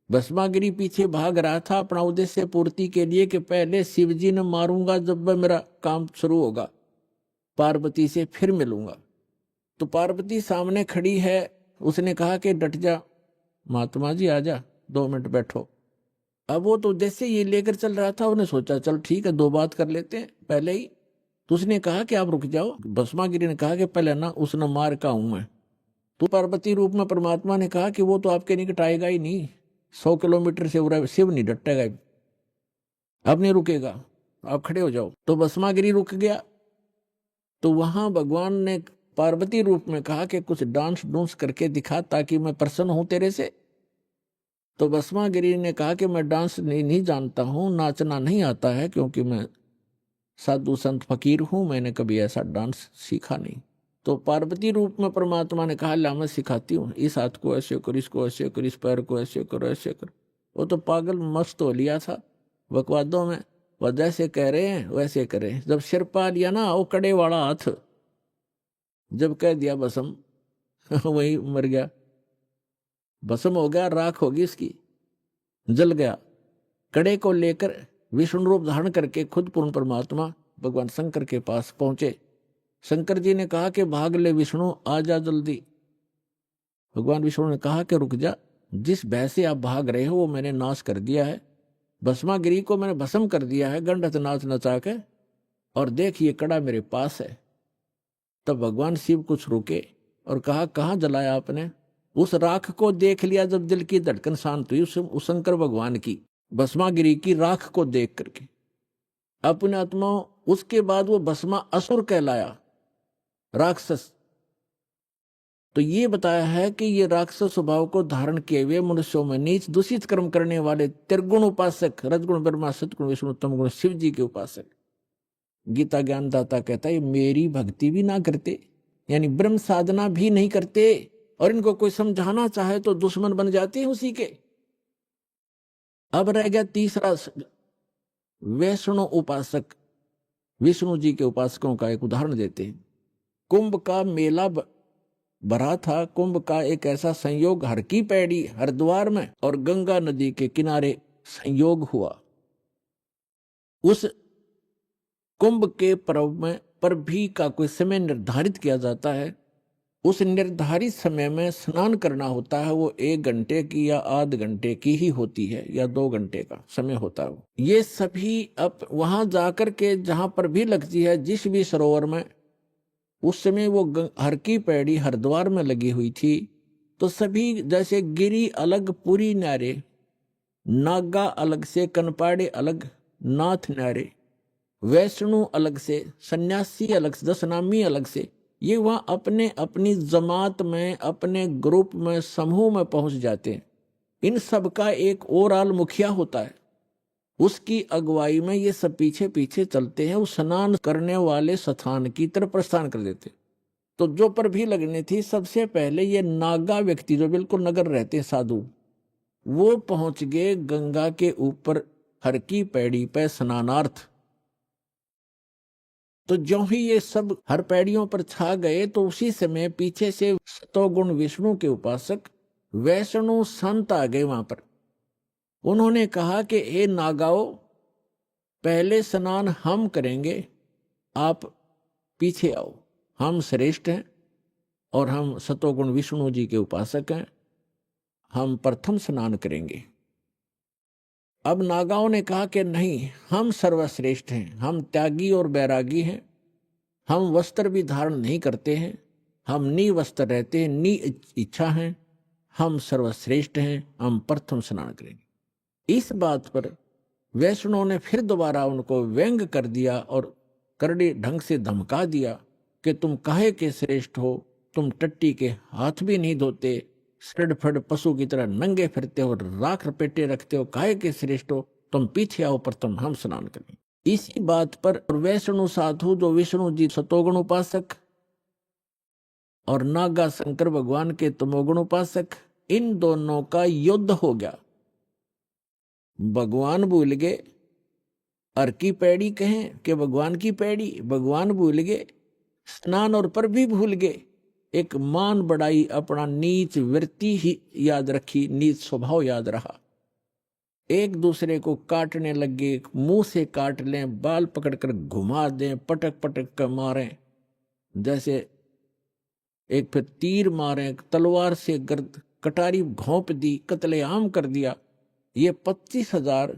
भस्मागिरी पीछे भाग रहा था अपना उद्देश्य पूर्ति के लिए कि पहले शिव जी ने मारूंगा, जब मेरा काम शुरू होगा पार्वती से फिर मिलूंगा। तो पार्वती सामने खड़ी है, उसने कहा कि डट जा महात्मा जी, आ जा, 2 मिनट बैठो। अब वो तो उद्देश्य ये लेकर चल रहा था, उन्हें सोचा चल ठीक है 2 बात कर लेते हैं पहले ही। तो उसने कहा कि आप रुक जाओ। भस्मागिरी ने कहा कि पहले ना उसने मार का हूं मैं। तो पार्वती रूप में परमात्मा ने कहा कि वो तो आपके निकट आएगा ही नहीं, 100 किलोमीटर से उड़ा शिव नहीं डटेगा, अब नहीं रुकेगा, आप खड़े हो जाओ। तो भस्मागिरी रुक गया। तो वहां भगवान ने पार्वती रूप में कहा कि कुछ डांस डूंस करके दिखा ताकि मैं प्रसन्न हूं तेरे से। तो भस्मागिरी ने कहा कि मैं डांस नहीं जानता हूं, नाचना नहीं आता है, क्योंकि मैं साधु संत फकीर हूं, मैंने कभी ऐसा डांस सीखा नहीं। तो पार्वती रूप में परमात्मा ने कहा ला मैं सिखाती हूँ, इस हाथ को ऐसे करो, इसको ऐसे करो, इस पैर को ऐसे करो, ऐसे करो। वो तो पागल मस्त हो लिया था बकवादों में, वह जैसे कह रहे हैं वैसे करें। जब सिर पा लिया ना वो कड़े वाला हाथ, जब कह दिया भस्म वही मर गया, भस्म हो गया, राख होगी इसकी, जल गया। कड़े को लेकर विष्णु रूप धारण करके खुद पूर्ण परमात्मा भगवान शंकर के पास पहुंचे। शंकर जी ने कहा कि भाग ले विष्णु, आ जा जल्दी। भगवान विष्णु ने कहा कि रुक जा, जिस भय से आप भाग रहे हो वो मैंने नाश कर दिया है, भस्मागिरी को मैंने भस्म कर दिया है गंडत नाच नचा के, और देख ये कड़ा मेरे पास है। तब भगवान शिव कुछ रुके और कहा कहाँ जलाया आपने? उस राख को देख लिया जब दिल की धड़कन शांत हुई, उस शंकर भगवान की भस्मागिरी की राख को देख करके अपने आत्मा। उसके बाद वो भस्मा असुर कहलाया, राक्षस। तो ये बताया है कि ये राक्षस स्वभाव को धारण किए हुए मनुष्यों में नीच दूषित कर्म करने वाले त्रिगुण उपासक, रजगुण ब्रह्मा सतगुण विष्णु तम गुण शिव जी के उपासक। गीता ज्ञानदाता कहता है मेरी भक्ति भी ना करते, यानी ब्रह्म साधना भी नहीं करते, और इनको कोई समझाना चाहे तो दुश्मन बन जाते हैं उसी के। अब रह गया तीसरा, वैष्णव उपासक। विष्णु जी के उपासकों का एक उदाहरण देते हैं। कुंभ का मेला भरा था। कुंभ का एक ऐसा संयोग हर की पैड़ी हरिद्वार में और गंगा नदी के किनारे संयोग हुआ। उस कुंभ के पर्व में पर भी का कोई समय निर्धारित किया जाता है उस निर्धारित समय में स्नान करना होता है, वो 1 घंटे की या आध घंटे की ही होती है या 2 घंटे का समय होता है। ये सभी अब वहां जाकर के जहां पर भी लगती है, जिस भी सरोवर में, उस समय वो हर की पैड़ी हरिद्वार में लगी हुई थी। तो सभी जैसे गिरी अलग पुरी न्यारे, नागा अलग से, कनपाड़े अलग, नाथ न्यारे, वैष्णु अलग से, सन्यासी अलग से, दशनामी अलग से, ये वहाँ अपने अपनी जमात में, अपने ग्रुप में, समूह में पहुंच जाते हैं। इन सब का एक ओवरऑल मुखिया होता है, उसकी अगुवाई में ये सब पीछे पीछे चलते हैं। उस स्नान करने वाले स्थान की तरफ प्रस्थान कर देते। तो जो पर भी लगनी थी, सबसे पहले ये नागा व्यक्ति जो बिल्कुल नगर रहते हैं, साधु, वो पहुंच गए गंगा के ऊपर हर की पैड़ी पे स्नानार्थ। तो जो ही ये सब हर पैड़ियों पर छा गए, तो उसी समय पीछे से सतोगुण विष्णु के उपासक वैष्णु संत आ गए वहां पर। उन्होंने कहा कि हे नागाओ, पहले स्नान हम करेंगे, आप पीछे आओ, हम श्रेष्ठ हैं और हम सतोगुण विष्णु जी के उपासक हैं, हम प्रथम स्नान करेंगे। अब नागाओं ने कहा कि नहीं, हम सर्वश्रेष्ठ हैं, हम त्यागी और बैरागी हैं, हम वस्त्र भी धारण नहीं करते हैं, हम निवस्त्र रहते हैं, नि इच्छा हैं, हम सर्वश्रेष्ठ हैं, हम प्रथम स्नान करेंगे। इस बात पर वैष्णव ने फिर दोबारा उनको व्यंग कर दिया और करड़ी ढंग से धमका दिया कि तुम काहे के श्रेष्ठ हो, तुम टट्टी के हाथ भी नहीं धोते, सड़फड़ पशु की तरह नंगे फिरते हो, राख लपेटे रखते हो, काहे के श्रेष्ठ हो, तुम पीछे आओ, प्रथम हम स्नान करें। इसी बात पर वैष्णु साधु जो विष्णु जी सतोगुण उपासक और नागा शंकर भगवान के तमोगुण उपासक, इन दोनों का युद्ध हो गया। भगवान भूल गए, अर की पैड़ी कहें कि भगवान की पैड़ी, भगवान भूल गए, स्नान और पर भी भूल गए, एक मान बढ़ाई, अपना नीच वृत्ति ही याद रखी, नीच स्वभाव याद रहा। एक दूसरे को काटने लगे, मुंह से काट लें, बाल पकड़कर घुमा दें, पटक पटक कर मारें, जैसे एक फिर तीर मारें, तलवार से गर्द कटारी घोंप दी, कत्लेआम कर दिया। ये 25,000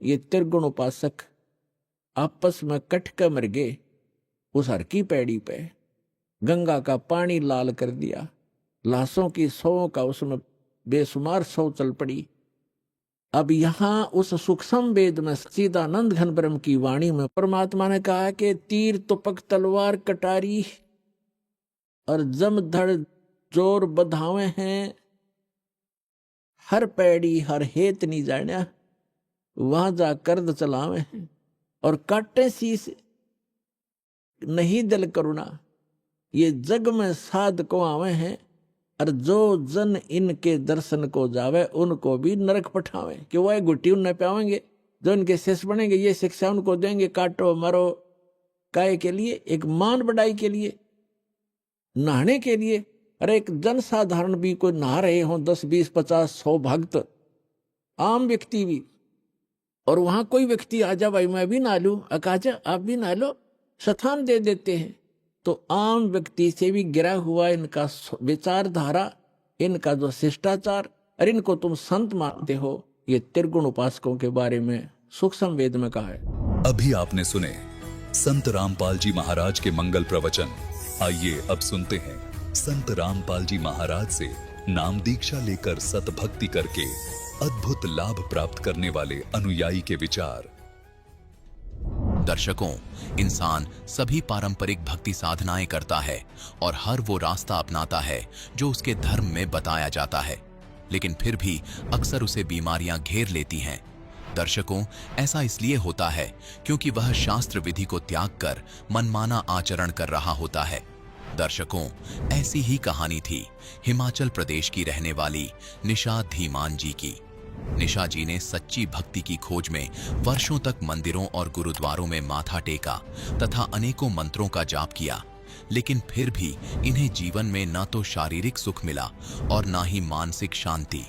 ये त्रिगुण उपासक आपस में कट कर मर गए उस हर की पैड़ी पे। गंगा का पानी लाल कर दिया, लाशों की सौ का उसमें बेशुमार सौ चल पड़ी। अब यहां उस सूक्ष्म वेद में सच्चिदानंद घन ब्रह्म की वाणी में परमात्मा ने कहा कि तीर तुपक तलवार कटारी और जमधड़ जोर बधावे हैं, हर पैड़ी हर हेत नहीं जाना, वहां जा कर्द चलावे हैं और काटे शीस नहीं दिल करुणा, ये जग में साध को आवे हैं, और जो जन इनके दर्शन को जावे उनको भी नरक पठावे। कि वो गुट्टी उन पावेंगे, जो इनके शेष बनेंगे ये शिक्षा उनको देंगे, काटो मरो, काय के लिए? एक मान बढ़ाई के लिए, नहाने के लिए। अरे एक जन साधारण भी कोई नहा रहे हो, 10 20 50 100 भक्त, आम व्यक्ति भी, और वहां कोई व्यक्ति आ जा भाई मैं भी नहा लूं, अकाजा आप भी नहा लो, स्थान दे देते हैं। तो आम व्यक्ति से भी गिरा हुआ इनका विचारधारा, इनका जो शिष्टाचार, और इनको तुम संत मानते हो, ये त्रिगुण उपासकों के बारे में सूक्ष्म वेद में कहा है। अभी आपने सुने संत रामपाल जी महाराज के मंगल प्रवचन। आइए अब सुनते हैं संत रामपाल जी महाराज से नाम दीक्षा लेकर सतभक्ति करके अद्भुत लाभ प्राप्त करने वाले अनुयायी के विचार। दर्शकों, इंसान सभी पारंपरिक भक्ति साधनाएं करता है और हर वो रास्ता अपनाता है जो उसके धर्म में बताया जाता है, लेकिन फिर भी अक्सर उसे बीमारियां घेर लेती हैं। दर्शकों, ऐसा इसलिए होता है क्योंकि वह शास्त्र विधि को त्याग कर मनमाना आचरण कर रहा होता है। दर्शकों, ऐसी ही कहानी थी हिमाचल प्रदेश की रहने वाली निशा धीमान जी की। निशा जी ने सच्ची भक्ति की खोज में वर्षों तक मंदिरों और गुरुद्वारों में माथा टेका तथा अनेकों मंत्रों का जाप किया, लेकिन फिर भी इन्हें जीवन में न तो शारीरिक सुख मिला और न ही मानसिक शांति।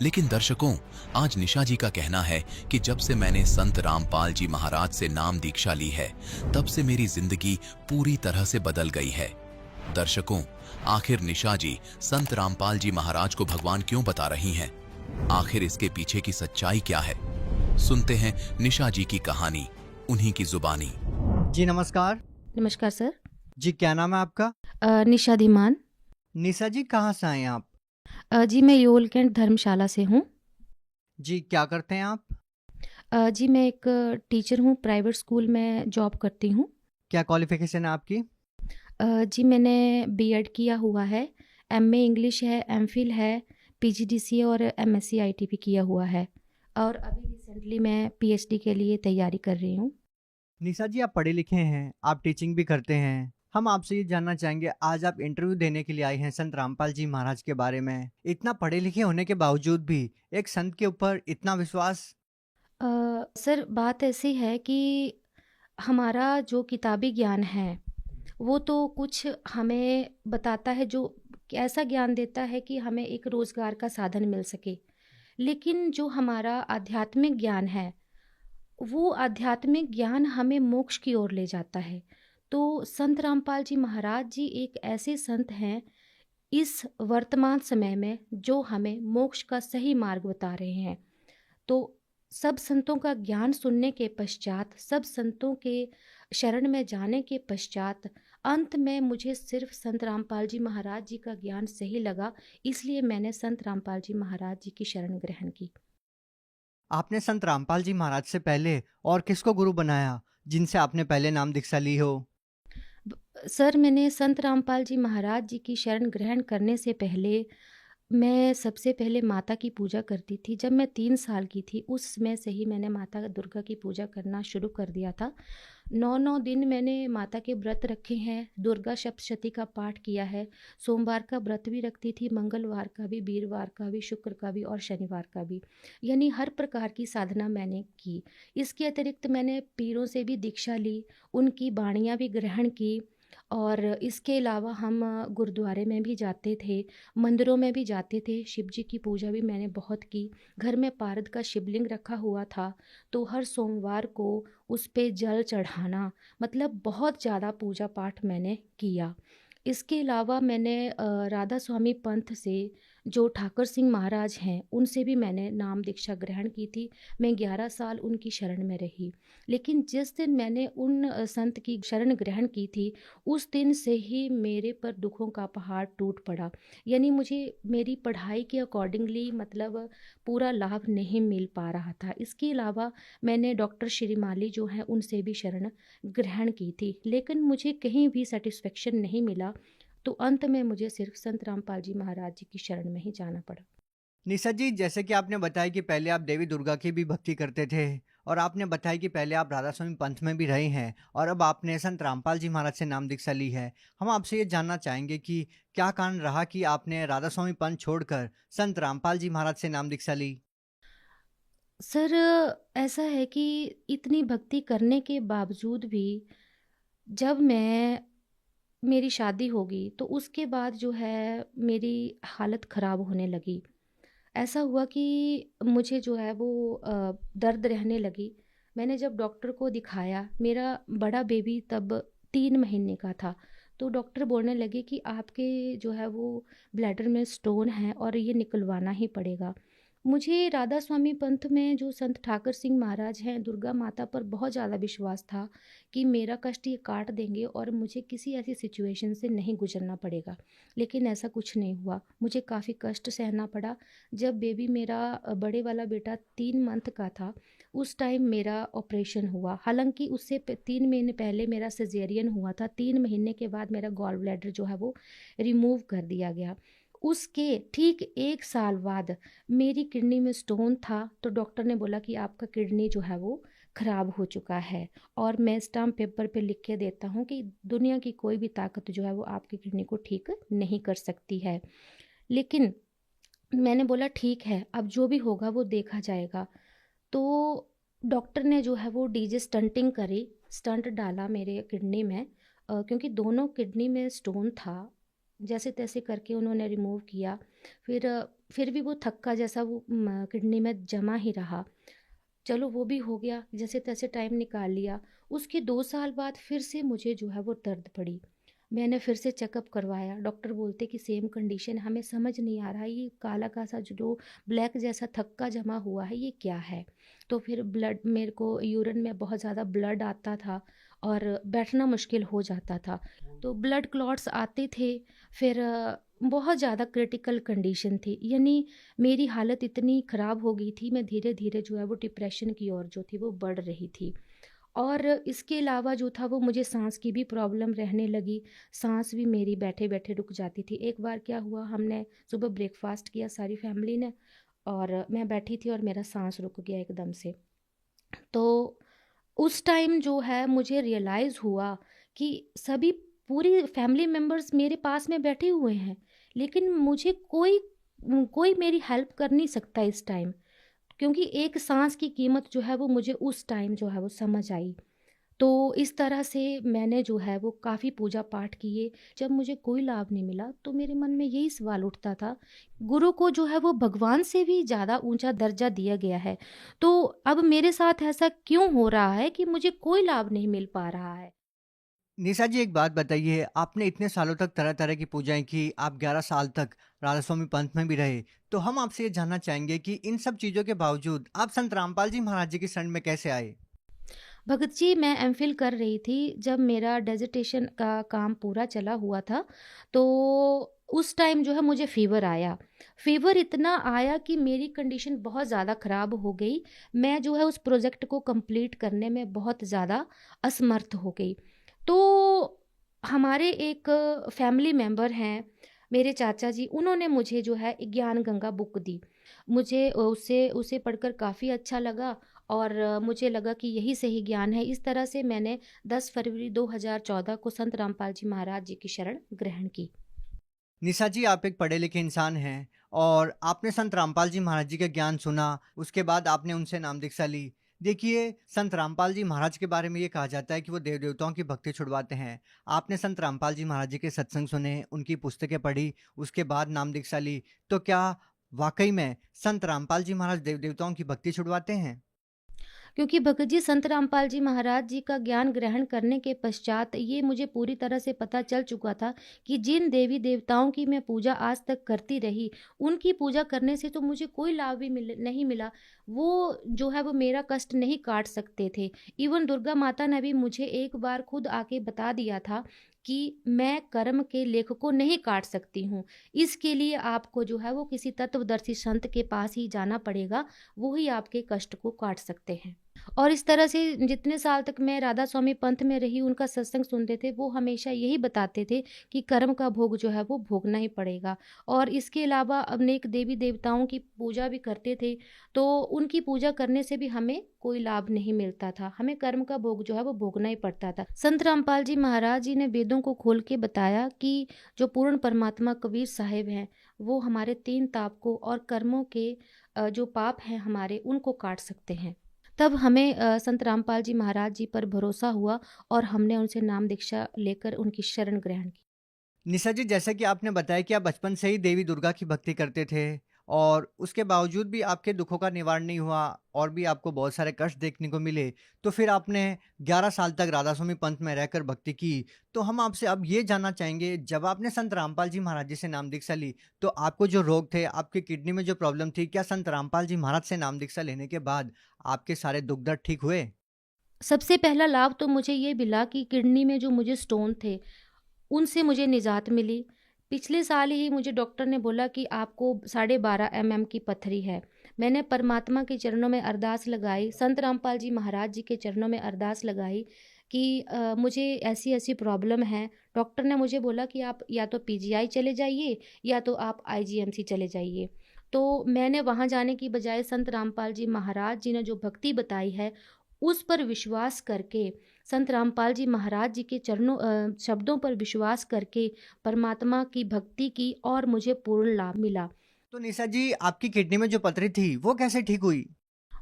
लेकिन दर्शकों, आज निशा जी का कहना है कि जब से मैंने संत रामपाल जी महाराज से नाम दीक्षा ली है, तब से मेरी जिंदगी पूरी तरह से बदल गई है। दर्शकों, आखिर निशा जी संत रामपाल जी महाराज को भगवान क्यों बता रही हैं? आखिर इसके पीछे की सच्चाई क्या है? सुनते हैं निशा जी की कहानी, उन्हीं की जुबानी। जी नमस्कार। नमस्कार सर। जी क्या नाम है आपका? निशा धीमान। निशा जी कहाँ से आए हैं आप? जी मैं योल कैंट धर्मशाला से हूँ। जी क्या करते हैं आप? जी मैं एक टीचर हूँ, प्राइवेट स्कूल में जॉब करती हूँ। क्या क्वालिफिकेशन है आपकी? जी मैंने बीएड किया हुआ है, एमए इंग्लिश है, एमफिल है, पीजीडीसीए और एमएससी आईटीपी किया हुआ है, और अभी रिसेंटली मैं पीएचडी के लिए तैयारी कर रही हूँ। निशा जी आप पढ़े लिखे हैं, आप टीचिंग भी करते हैं। हम आपसे ये जानना चाहेंगे, आज आप इंटरव्यू देने के लिए आए हैं संत रामपाल जी महाराज के बारे में। इतना पढ़े लिखे होने के बावजूद भी एक संत के ऊपर इतना विश्वास? सर बात ऐसी है कि हमारा जो किताबी ज्ञान है वो तो कुछ हमें बताता है, जो ऐसा ज्ञान देता है कि हमें एक रोज़गार का साधन मिल सके, लेकिन जो हमारा आध्यात्मिक ज्ञान है वो आध्यात्मिक ज्ञान हमें मोक्ष की ओर ले जाता है। तो संत रामपाल जी महाराज जी एक ऐसे संत हैं इस वर्तमान समय में जो हमें मोक्ष का सही मार्ग बता रहे हैं। तो सब संतों का ज्ञान सुनने के पश्चात, सब संतों के शरण में जाने के पश्चात अंत में मुझे सिर्फ संत रामपाल जी महाराज जी का ज्ञान सही लगा, इसलिए मैंने संत रामपाल जी महाराज जी की शरण ग्रहण की। आपने संत रामपाल जी महाराज से पहले और किसको गुरु बनाया जिनसे आपने पहले नाम दीक्षा ली हो? सर मैंने संत रामपाल जी महाराज जी की शरण ग्रहण करने से पहले मैं सबसे पहले माता की पूजा करती थी। जब मैं 3 साल की थी उस समय से ही मैंने माता दुर्गा की पूजा करना शुरू कर दिया था। 9 दिन मैंने माता के व्रत रखे हैं, दुर्गा सप्तशती का पाठ किया है, सोमवार का व्रत भी रखती थी, मंगलवार का भी, वीरवार का भी, शुक्र का भी और शनिवार का भी, यानी हर प्रकार की साधना मैंने की। इसके अतिरिक्त मैंने पीरों से भी दीक्षा ली, उनकी बाणियाँ भी ग्रहण की, और इसके अलावा हम गुरुद्वारे में भी जाते थे, मंदिरों में भी जाते थे, शिव जी की पूजा भी मैंने बहुत की। घर में पारद का शिवलिंग रखा हुआ था, तो हर सोमवार को उस पे जल चढ़ाना, मतलब बहुत ज़्यादा पूजा पाठ मैंने किया। इसके अलावा मैंने राधा स्वामी पंथ से जो ठाकुर सिंह महाराज हैं उनसे भी मैंने नाम दीक्षा ग्रहण की थी। मैं 11 साल उनकी शरण में रही, लेकिन जिस दिन मैंने उन संत की शरण ग्रहण की थी उस दिन से ही मेरे पर दुखों का पहाड़ टूट पड़ा, यानी मुझे मेरी पढ़ाई के अकॉर्डिंगली मतलब पूरा लाभ नहीं मिल पा रहा था। इसके अलावा मैंने डॉक्टर श्रीमाली जो हैं उनसे भी शरण ग्रहण की थी, लेकिन मुझे कहीं भी सेटिस्फेक्शन नहीं मिला, तो अंत में मुझे सिर्फ संत रामपाल जी महाराज जी की शरण में ही जाना पड़ा। निशा जी जैसे कि आपने बताया कि पहले आप देवी दुर्गा की भी भक्ति करते थे, और आपने बताया कि पहले आप राधा स्वामी पंथ में भी रहे हैं, और अब आपने संत रामपाल जी महाराज से नाम दीक्षा ली है। हम आपसे ये जानना चाहेंगे कि क्या कारण रहा कि आपने राधा स्वामी पंथ छोड़कर संत रामपाल जी महाराज से नाम दीक्षा ली? सर ऐसा है कि इतनी भक्ति करने के बावजूद भी जब मेरी शादी होगी तो उसके बाद जो है मेरी हालत ख़राब होने लगी। ऐसा हुआ कि मुझे जो है वो दर्द रहने लगी। मैंने जब डॉक्टर को दिखाया, मेरा बड़ा बेबी तब 3 महीने का था, तो डॉक्टर बोलने लगे कि आपके जो है वो ब्लैडर में स्टोन है और ये निकलवाना ही पड़ेगा। मुझे राधा स्वामी पंथ में जो संत ठाकुर सिंह महाराज हैं, दुर्गा माता पर बहुत ज़्यादा विश्वास था कि मेरा कष्ट ये काट देंगे और मुझे किसी ऐसी सिचुएशन से नहीं गुजरना पड़ेगा, लेकिन ऐसा कुछ नहीं हुआ। मुझे काफ़ी कष्ट सहना पड़ा। जब बेबी मेरा बड़े वाला बेटा 3 मंथ का था, उस टाइम मेरा ऑपरेशन हुआ। हालांकि उससे 3 महीने पहले मेरा सिजेरियन हुआ था। 3 महीने के बाद मेरा गॉल ब्लैडर जो है वो रिमूव कर दिया गया। उसके ठीक 1 साल बाद मेरी किडनी में स्टोन था, तो डॉक्टर ने बोला कि आपका किडनी जो है वो ख़राब हो चुका है, और मैं स्टाम्प पेपर पे लिख के देता हूँ कि दुनिया की कोई भी ताकत जो है वो आपकी किडनी को ठीक नहीं कर सकती है। लेकिन मैंने बोला ठीक है, अब जो भी होगा वो देखा जाएगा। तो डॉक्टर ने जो है वो डीजे स्टंटिंग करी, स्टंट डाला मेरे किडनी में, क्योंकि दोनों किडनी में स्टोन था। जैसे तैसे करके उन्होंने रिमूव किया। फिर भी वो थक्का जैसा वो किडनी में जमा ही रहा। चलो वो भी हो गया, जैसे तैसे टाइम निकाल लिया। उसके 2 साल बाद फिर से मुझे जो है वो दर्द पड़ी। मैंने फिर से चेकअप करवाया, डॉक्टर बोलते कि सेम कंडीशन, हमें समझ नहीं आ रहा ये काला का सा जो ब्लैक जैसा थक्का जमा हुआ है ये क्या है। तो फिर ब्लड, मेरे को यूरिन में बहुत ज़्यादा ब्लड आता था और बैठना मुश्किल हो जाता था, तो ब्लड क्लॉट्स आते थे। फिर बहुत ज़्यादा क्रिटिकल कंडीशन थी, यानी मेरी हालत इतनी ख़राब हो गई थी, मैं धीरे धीरे जो है वो डिप्रेशन की ओर जो थी वो बढ़ रही थी। और इसके अलावा जो था वो मुझे सांस की भी प्रॉब्लम रहने लगी, सांस भी मेरी बैठे बैठे रुक जाती थी। एक बार क्या हुआ, हमने सुबह ब्रेकफास्ट किया सारी फैमिली ने, और मैं बैठी थी और मेरा सांस रुक गया एकदम से। तो उस टाइम जो है मुझे रियलाइज़ हुआ कि सभी, पूरी फैमिली मेम्बर्स मेरे पास में बैठे हुए हैं, लेकिन मुझे कोई कोई मेरी हेल्प कर नहीं सकता इस टाइम, क्योंकि एक सांस की कीमत जो है वो मुझे उस टाइम जो है वो समझ आई। तो इस तरह से मैंने जो है वो काफ़ी पूजा पाठ किए। जब मुझे कोई लाभ नहीं मिला तो मेरे मन में यही सवाल उठता था, गुरु को जो है वो भगवान से भी ज़्यादा ऊंचा दर्जा दिया गया है, तो अब मेरे साथ ऐसा क्यों हो रहा है कि मुझे कोई लाभ नहीं मिल पा रहा है। निशा जी, एक बात बताइए, आपने इतने सालों तक तरह तरह की पूजाएं की, आप 11 साल तक राधा स्वामी पंथ में भी रहे, तो हम आपसे ये जानना चाहेंगे कि इन सब चीज़ों के बावजूद आप संत रामपाल जी महाराज जी की शरण में कैसे आए? भगत जी, मैं एमफिल कर रही थी, जब मेरा डेज़र्टेशन का काम पूरा चला हुआ था, तो उस टाइम जो है मुझे फ़ीवर आया। फ़ीवर इतना आया कि मेरी कंडीशन बहुत ज़्यादा ख़राब हो गई। मैं जो है उस प्रोजेक्ट को कंप्लीट करने में बहुत ज़्यादा असमर्थ हो गई। तो हमारे एक फैमिली मेंबर हैं, मेरे चाचा जी, उन्होंने मुझे जो है ज्ञान गंगा बुक दी। मुझे उसे उसे पढ़कर काफ़ी अच्छा लगा, और मुझे लगा कि यही सही ज्ञान है। इस तरह से मैंने 10 फरवरी 2014 को संत रामपाल जी महाराज जी की शरण ग्रहण की। निशा जी, आप एक पढ़े लिखे इंसान हैं और आपने संत रामपाल जी महाराज जी का ज्ञान सुना, उसके बाद आपने उनसे नाम दीक्षा ली। देखिए, संत रामपाल जी महाराज के बारे में ये कहा जाता है कि वो देव देवताओं की भक्ति छुड़वाते हैं। आपने संत रामपाल जी महाराज जी के सत्संग सुने, उनकी पुस्तकें पढ़ी, उसके बाद नाम दीक्षा ली, तो क्या वाकई में संत रामपाल जी महाराज देव देवताओं की भक्ति छुड़वाते हैं? क्योंकि भगत जी, संत रामपाल जी महाराज जी का ज्ञान ग्रहण करने के पश्चात ये मुझे पूरी तरह से पता चल चुका था कि जिन देवी देवताओं की मैं पूजा आज तक करती रही, उनकी पूजा करने से तो मुझे कोई लाभ भी नहीं मिला। वो जो है वो मेरा कष्ट नहीं काट सकते थे। इवन दुर्गा माता ने भी मुझे एक बार खुद आके बता दिया था कि मैं कर्म के लेख को नहीं काट सकती हूँ। इसके लिए आपको जो है वो किसी तत्वदर्शी संत के पास ही जाना पड़ेगा, वो ही आपके कष्ट को काट सकते हैं। और इस तरह से जितने साल तक मैं राधा स्वामी पंथ में रही, उनका सत्संग सुनते थे, वो हमेशा यही बताते थे कि कर्म का भोग जो है वो भोगना ही पड़ेगा। और इसके अलावा अनेक देवी देवताओं की पूजा भी करते थे, तो उनकी पूजा करने से भी हमें कोई लाभ नहीं मिलता था, हमें कर्म का भोग जो है वो भोगना ही पड़ता था। संत रामपाल जी महाराज जी ने वेदों को खोल के बताया कि जो पूर्ण परमात्मा कबीर साहिब हैं, वो हमारे 3 ताप को और कर्मों के जो पाप हैं हमारे, उनको काट सकते हैं। तब हमें संत रामपाल जी महाराज जी पर भरोसा हुआ और हमने उनसे नाम दीक्षा लेकर उनकी शरण ग्रहण की। निशा जी, जैसा कि आपने बताया कि आप बचपन से ही देवी दुर्गा की भक्ति करते थे और उसके बावजूद भी आपके दुखों का निवारण नहीं हुआ और भी आपको बहुत सारे कष्ट देखने को मिले, तो फिर आपने 11 साल तक राधा स्वामी पंथ में रहकर भक्ति की। तो हम आपसे अब ये जानना चाहेंगे, जब आपने संत रामपाल जी महाराज जी से नाम दीक्षा ली, तो आपको जो रोग थे, आपकी किडनी में जो प्रॉब्लम थी, क्या संत रामपाल जी महाराज से नाम दीक्षा लेने के बाद आपके सारे दुख दर्द ठीक हुए? सबसे पहला लाभ तो मुझे ये मिला कि किडनी में जो मुझे स्टोन थे, उनसे मुझे निजात मिली। पिछले साल ही मुझे डॉक्टर ने बोला कि आपको 12.5 mm की पथरी है। मैंने परमात्मा के चरणों में अरदास लगाई, संत रामपाल जी महाराज जी के चरणों में अरदास लगाई कि मुझे ऐसी-ऐसी प्रॉब्लम है। डॉक्टर ने मुझे बोला कि आप या तो पीजीआई चले जाइए या तो आप आईजीएमसी चले जाइए। तो मैंने वहाँ जाने की बजाय संत रामपाल जी महाराज जी ने जो भक्ति बताई है, उस पर विश्वास करके, संत रामपाल जी महाराज जी के शब्दों पर विश्वास करके परमात्मा की भक्ति की और मुझे पूर्ण लाभ मिला। तो निशा जी, आपकी किडनी में जो पथरी थी वो कैसे ठीक हुई?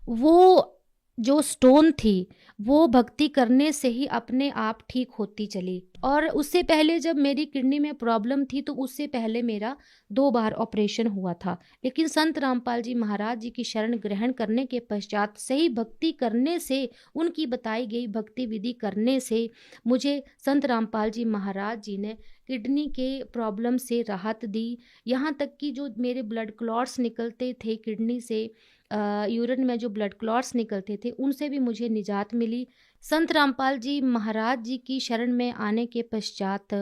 वो जो स्टोन थी वो भक्ति करने से ही अपने आप ठीक होती चली। और उससे पहले जब मेरी किडनी में प्रॉब्लम थी तो उससे पहले मेरा 2 बार ऑपरेशन हुआ था। लेकिन संत रामपाल जी महाराज जी की शरण ग्रहण करने के पश्चात सही भक्ति करने से, उनकी बताई गई भक्ति विधि करने से मुझे संत रामपाल जी महाराज जी ने किडनी के प्रॉब्लम से राहत दी। यहाँ तक कि जो मेरे ब्लड क्लॉट्स निकलते थे किडनी से, यूरिन में जो ब्लड क्लॉट्स निकलते थे, उनसे भी मुझे निजात मिली। संत रामपाल जी महाराज जी की शरण में आने के पश्चात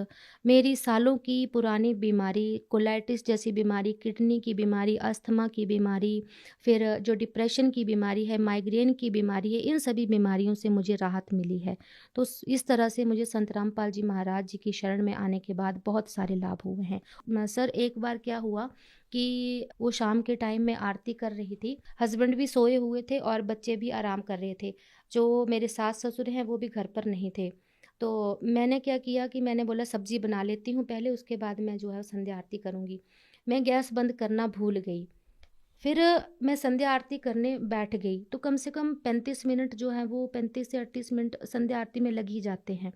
मेरी सालों की पुरानी बीमारी, कोलाइटिस जैसी बीमारी, किडनी की बीमारी, अस्थमा की बीमारी, फिर जो डिप्रेशन की बीमारी है, माइग्रेन की बीमारी है, इन सभी बीमारियों से मुझे राहत मिली है। तो इस तरह से मुझे संत रामपाल जी महाराज जी की शरण में आने के बाद बहुत सारे लाभ हुए हैं। सर, एक बार क्या हुआ कि वो शाम के टाइम में आरती कर रही थी, हस्बैंड भी सोए हुए थे और बच्चे भी आराम कर रहे थे। जो मेरे सास ससुर हैं वो भी घर पर नहीं थे। तो मैंने क्या किया कि मैंने बोला सब्जी बना लेती हूँ पहले, उसके बाद मैं जो है संध्या आरती करूँगी। मैं गैस बंद करना भूल गई। फिर मैं संध्या आरती करने बैठ गई तो कम से कम 35 मिनट जो है वो 35 से 38 मिनट संध्या आरती में लग ही जाते हैं।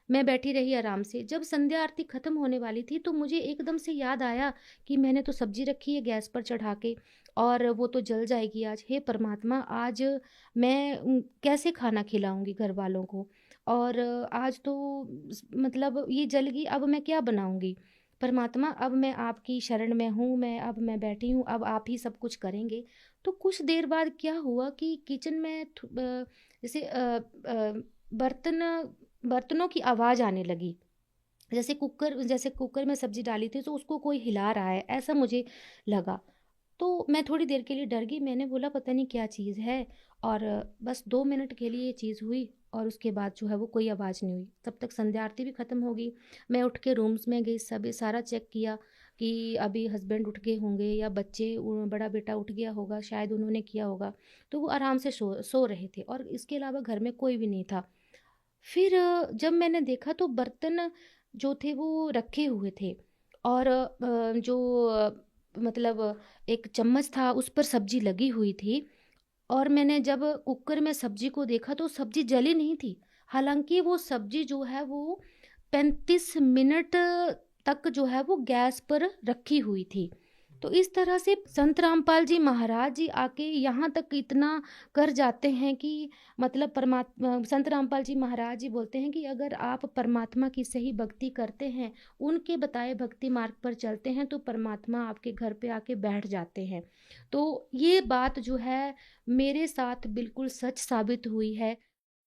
मैं बैठी रही आराम से। जब संध्या आरती ख़त्म होने वाली थी तो मुझे एकदम से याद आया कि मैंने तो सब्जी रखी है गैस पर चढ़ा के और वो तो जल जाएगी आज। हे परमात्मा, आज मैं कैसे खाना खिलाऊंगी घर वालों को, और आज तो मतलब ये जल गई, अब मैं क्या बनाऊंगी। परमात्मा, अब मैं आपकी शरण में हूँ, अब मैं बैठी हूँ, अब आप ही सब कुछ करेंगे। तो कुछ देर बाद क्या हुआ कि किचन में जैसे बर्तनों की आवाज़ आने लगी। जैसे कुकर में सब्जी डाली थी तो उसको कोई हिला रहा है, ऐसा मुझे लगा। तो मैं थोड़ी देर के लिए डर गई। मैंने बोला पता नहीं क्या चीज़ है, और बस 2 मिनट के लिए ये चीज़ हुई और उसके बाद जो है वो कोई आवाज़ नहीं हुई। तब तक संध्या आरती भी ख़त्म हो गई। मैं उठ के रूम्स में गई, सब सारा चेक किया कि अभी हस्बैंड उठ गए होंगे या बच्चे, बड़ा बेटा उठ गया होगा, शायद उन्होंने किया होगा। तो वो आराम से सो रहे थे और इसके अलावा घर में कोई भी नहीं था। फिर जब मैंने देखा तो बर्तन जो थे वो रखे हुए थे और मतलब एक चम्मच था, उस पर सब्जी लगी हुई थी। और मैंने जब कुकर में सब्जी को देखा तो सब्जी जली नहीं थी। हालांकि वो सब्जी जो है वो 35 मिनट तक जो है वो गैस पर रखी हुई थी। तो इस तरह से संत रामपाल जी महाराज जी आके यहाँ तक इतना कर जाते हैं कि मतलब परमात्मा, संत रामपाल जी महाराज जी बोलते हैं कि अगर आप परमात्मा की सही भक्ति करते हैं, उनके बताए भक्ति मार्ग पर चलते हैं, तो परमात्मा आपके घर पे आके बैठ जाते हैं। तो ये बात जो है मेरे साथ बिल्कुल सच साबित हुई है।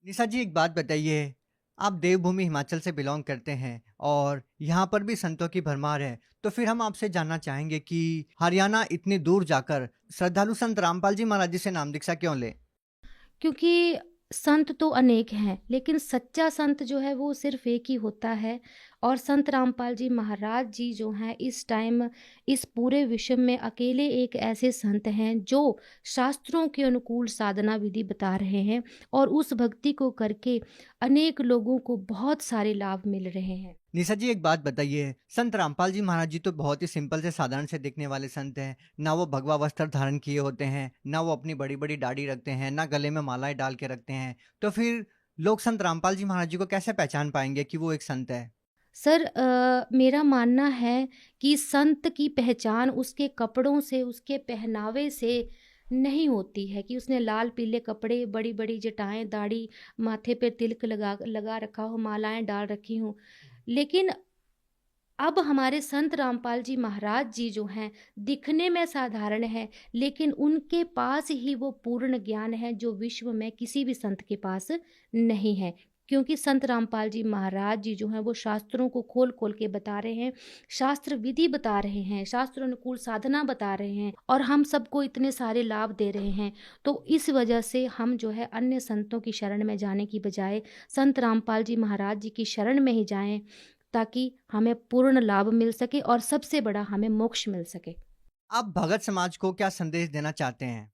निशा जी, एक बात बताइए, आप देवभूमि हिमाचल से बिलोंग करते हैं और यहाँ पर भी संतों की भरमार है, तो फिर हम आपसे जानना चाहेंगे कि हरियाणा इतनी दूर जाकर श्रद्धालु संत रामपाल जी महाराज जी से नाम दीक्षा क्यों ले? क्योंकि संत तो अनेक हैं, लेकिन सच्चा संत जो है वो सिर्फ एक ही होता है। और संत रामपाल जी महाराज जी जो हैं इस टाइम इस पूरे विश्व में अकेले एक ऐसे संत हैं जो शास्त्रों के अनुकूल साधना विधि बता रहे हैं, और उस भक्ति को करके अनेक लोगों को बहुत सारे लाभ मिल रहे हैं। निशा जी, एक बात बताइए, संत रामपाल जी महाराज जी तो बहुत ही सिंपल से साधारण से दिखने वाले संत हैं। ना वो भगवा वस्त्र धारण किए होते हैं, ना वो अपनी बड़ी बड़ी दाढ़ी रखते हैं, ना गले में मालाएं डाल के रखते हैं। तो फिर लोग संत रामपाल जी महाराज जी को कैसे पहचान पाएंगे कि वो एक संत है? सर, मेरा मानना है कि संत की पहचान उसके कपड़ों से, उसके पहनावे से नहीं होती है कि उसने लाल पीले कपड़े, बड़ी बड़ी जटाएं, दाढ़ी, माथे पे तिलक लगा लगा रखा हो, मालाएं डाल रखी हों। लेकिन अब हमारे संत रामपाल जी महाराज जी जो हैं दिखने में साधारण है, लेकिन उनके पास ही वो पूर्ण ज्ञान है जो विश्व में किसी भी संत के पास नहीं है। क्योंकि संत रामपाल जी महाराज जी जो हैं वो शास्त्रों को खोल खोल के बता रहे हैं, शास्त्र विधि बता रहे हैं, शास्त्र अनुकूल साधना बता रहे हैं, और हम सबको इतने सारे लाभ दे रहे हैं। तो इस वजह से हम जो है अन्य संतों की शरण में जाने की बजाय संत रामपाल जी महाराज जी की शरण में ही जाएं, ताकि हमें पूर्ण लाभ मिल सके और सबसे बड़ा हमें मोक्ष मिल सके। आप भगत समाज को क्या संदेश देना चाहते हैं?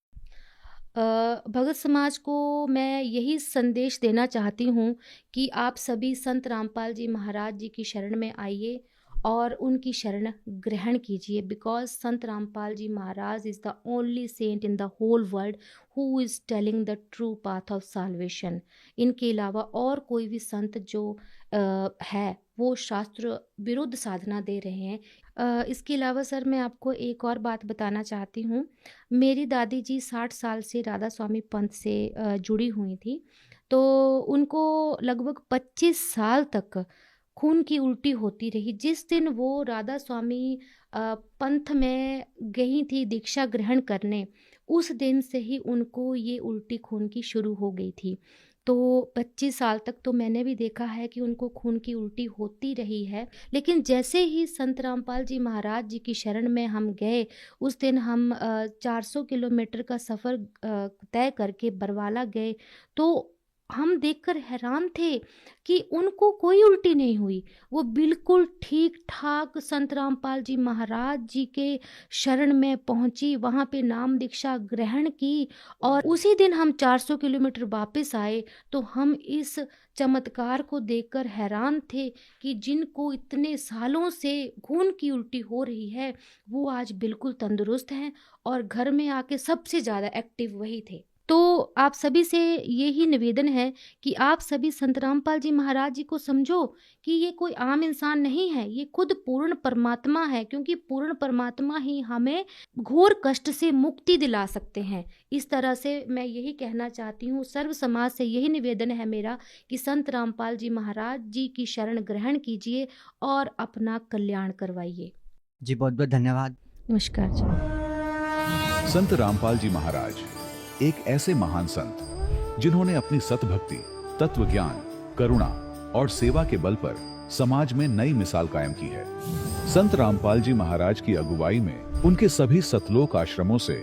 भगत समाज को मैं यही संदेश देना चाहती हूँ कि आप सभी संत रामपाल जी महाराज जी की शरण में आइए और उनकी शरण ग्रहण कीजिए, because Sant Rampal ji Maharaj is the only saint in the whole world who is telling the true path of salvation. इनके अलावा और कोई भी संत जो है वो शास्त्र विरुद्ध साधना दे रहे हैं। इसके अलावा सर मैं आपको एक और बात बताना चाहती हूँ। मेरी दादी जी 60 साल से राधा स्वामी पंथ से जुड़ी हुई थी, तो उनको लगभग 25 साल तक खून की उल्टी होती रही। जिस दिन वो राधा स्वामी पंथ में गई थी दीक्षा ग्रहण करने, उस दिन से ही उनको ये उल्टी खून की शुरू हो गई थी। तो 25 साल तक तो मैंने भी देखा है कि उनको खून की उल्टी होती रही है। लेकिन जैसे ही संत रामपाल जी महाराज जी की शरण में हम गए, उस दिन हम 400 किलोमीटर का सफ़र तय करके बरवाला गए, तो हम देखकर हैरान थे कि उनको कोई उल्टी नहीं हुई। वो बिल्कुल ठीक ठाक संत रामपाल जी महाराज जी के शरण में पहुंची, वहाँ पे नाम दीक्षा ग्रहण की, और उसी दिन हम 400 किलोमीटर वापस आए। तो हम इस चमत्कार को देखकर हैरान थे कि जिनको इतने सालों से खून की उल्टी हो रही है, वो आज बिल्कुल तंदुरुस्त हैं और घर में आके सबसे ज़्यादा एक्टिव वही थे। तो आप सभी से यही निवेदन है कि आप सभी संत रामपाल जी महाराज जी को समझो कि ये कोई आम इंसान नहीं है, ये खुद पूर्ण परमात्मा है, क्योंकि पूर्ण परमात्मा ही हमें घोर कष्ट से मुक्ति दिला सकते हैं। इस तरह से मैं यही कहना चाहती हूँ, सर्व समाज से यही निवेदन है मेरा कि संत रामपाल जी महाराज जी की शरण ग्रहण कीजिए और अपना कल्याण करवाइए। जी बहुत बहुत धन्यवाद। नमस्कार जी। संत रामपाल जी महाराज एक ऐसे महान संत जिन्होंने अपनी सतभक्ति, तत्व ज्ञान, करुणा और सेवा के बल पर समाज में नई मिसाल कायम की है। संत रामपाल जी महाराज की अगुवाई में उनके सभी सतलोक आश्रमों से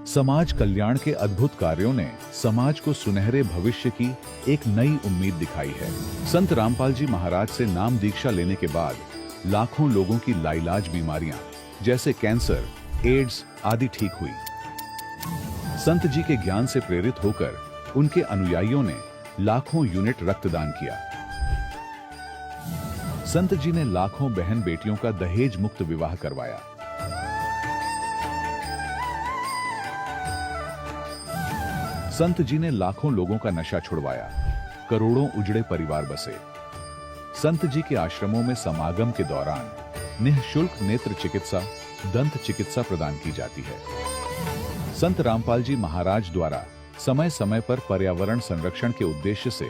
समाज कल्याण के अद्भुत कार्यों ने समाज को सुनहरे भविष्य की एक नई उम्मीद दिखाई है। संत रामपाल जी महाराज से नाम दीक्षा लेने के बाद लाखों लोगों की लाइलाज बीमारियां जैसे कैंसर, एड्स आदि ठीक हुई। संत जी के ज्ञान से प्रेरित होकर उनके अनुयायियों ने लाखों यूनिट रक्तदान किया। संत जी ने लाखों बहन बेटियों का दहेज मुक्त विवाह करवाया। संत जी ने लाखों लोगों का नशा छुड़वाया, करोड़ों उजड़े परिवार बसे। संत जी के आश्रमों में समागम के दौरान निःशुल्क नेत्र चिकित्सा, दंत चिकित्सा प्रदान की जाती है। संत रामपाल जी महाराज द्वारा समय समय पर पर्यावरण संरक्षण के उद्देश्य से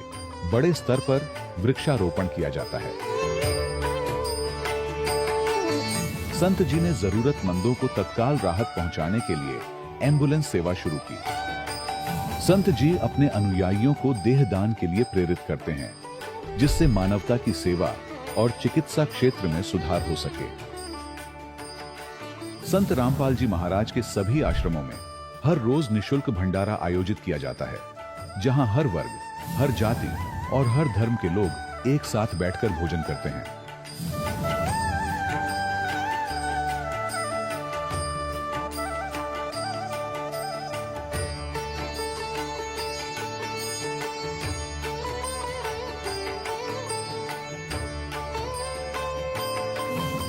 बड़े स्तर पर वृक्षारोपण किया जाता है। संत जी ने जरूरतमंदों को तत्काल राहत पहुंचाने के लिए एम्बुलेंस सेवा शुरू की। संत जी अपने अनुयायियों को देहदान के लिए प्रेरित करते हैं, जिससे मानवता की सेवा और चिकित्सा क्षेत्र में सुधार हो सके। संत रामपाल जी महाराज के सभी आश्रमों में हर रोज निशुल्क भंडारा आयोजित किया जाता है, जहां हर वर्ग, हर जाति और हर धर्म के लोग एक साथ बैठकर भोजन करते हैं।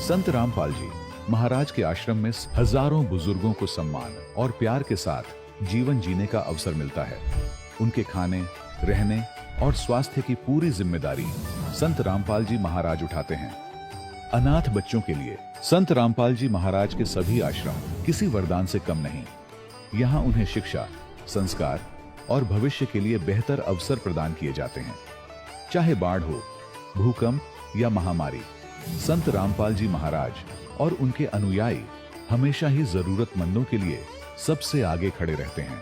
संत रामपाल जी महाराज के आश्रम में हजारों बुजुर्गों को सम्मान और प्यार के साथ जीवन जीने का अवसर मिलता है। उनके खाने, रहने और स्वास्थ्य की पूरी जिम्मेदारी संत रामपाल जी महाराज उठाते हैं। अनाथ बच्चों के लिए संत रामपाल जी महाराज के सभी आश्रम किसी वरदान से कम नहीं। यहाँ उन्हें शिक्षा, संस्कार और भविष्य के लिए बेहतर अवसर प्रदान किए जाते हैं। चाहे बाढ़ हो, भूकंप या महामारी, संत रामपाल जी महाराज और उनके अनुयायी हमेशा ही जरूरतमंदों के लिए सबसे आगे खड़े रहते हैं।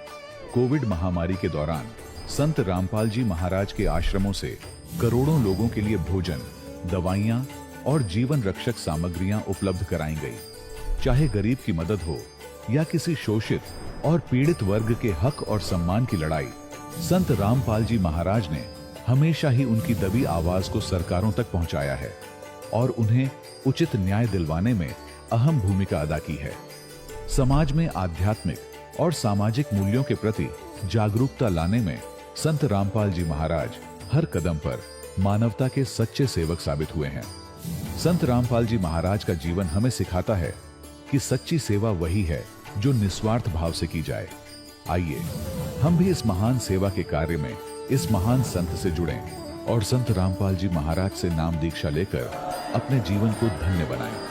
कोविड महामारी के दौरान संत रामपाल जी महाराज के आश्रमों से करोड़ों लोगों के लिए भोजन, दवाइयां और जीवन रक्षक सामग्रियां उपलब्ध कराई गई। चाहे गरीब की मदद हो या किसी शोषित और पीड़ित वर्ग के हक और सम्मान की लड़ाई, संत रामपाल जी महाराज ने हमेशा ही उनकी दबी आवाज को सरकारों तक पहुंचाया है और उन्हें उचित न्याय दिलवाने में अहम भूमिका अदा की है। समाज में आध्यात्मिक और सामाजिक मूल्यों के प्रति जागरूकता लाने में संत रामपाल जी महाराज हर कदम पर मानवता के सच्चे सेवक साबित हुए हैं। संत रामपाल जी महाराज का जीवन हमें सिखाता है कि सच्ची सेवा वही है जो निस्वार्थ भाव से की जाए। आइए हम भी इस महान सेवा के कार्य में इस महान संत से जुड़ें और संत रामपाल जी महाराज से नाम दीक्षा लेकर अपने जीवन को धन्य बनाएं।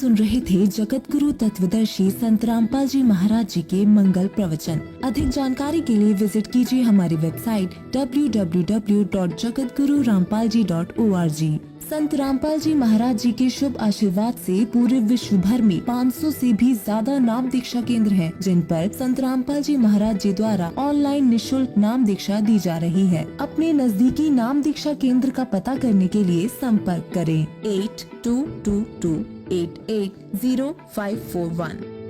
सुन रहे थे जगत गुरु तत्वदर्शी संत रामपाल जी महाराज जी के मंगल प्रवचन। अधिक जानकारी के लिए विजिट कीजिए हमारी वेबसाइट www.jagatgururampalji.org। संत रामपाल जी महाराज जी के शुभ आशीर्वाद से पूरे विश्व भर में 500 से भी ज्यादा नाम दीक्षा केंद्र हैं, जिन पर संत रामपाल जी महाराज जी द्वारा ऑनलाइन निशुल्क नाम दीक्षा दी जा रही है। अपने नजदीकी नाम दीक्षा केंद्र का पता करने के लिए संपर्क करें 8222880541।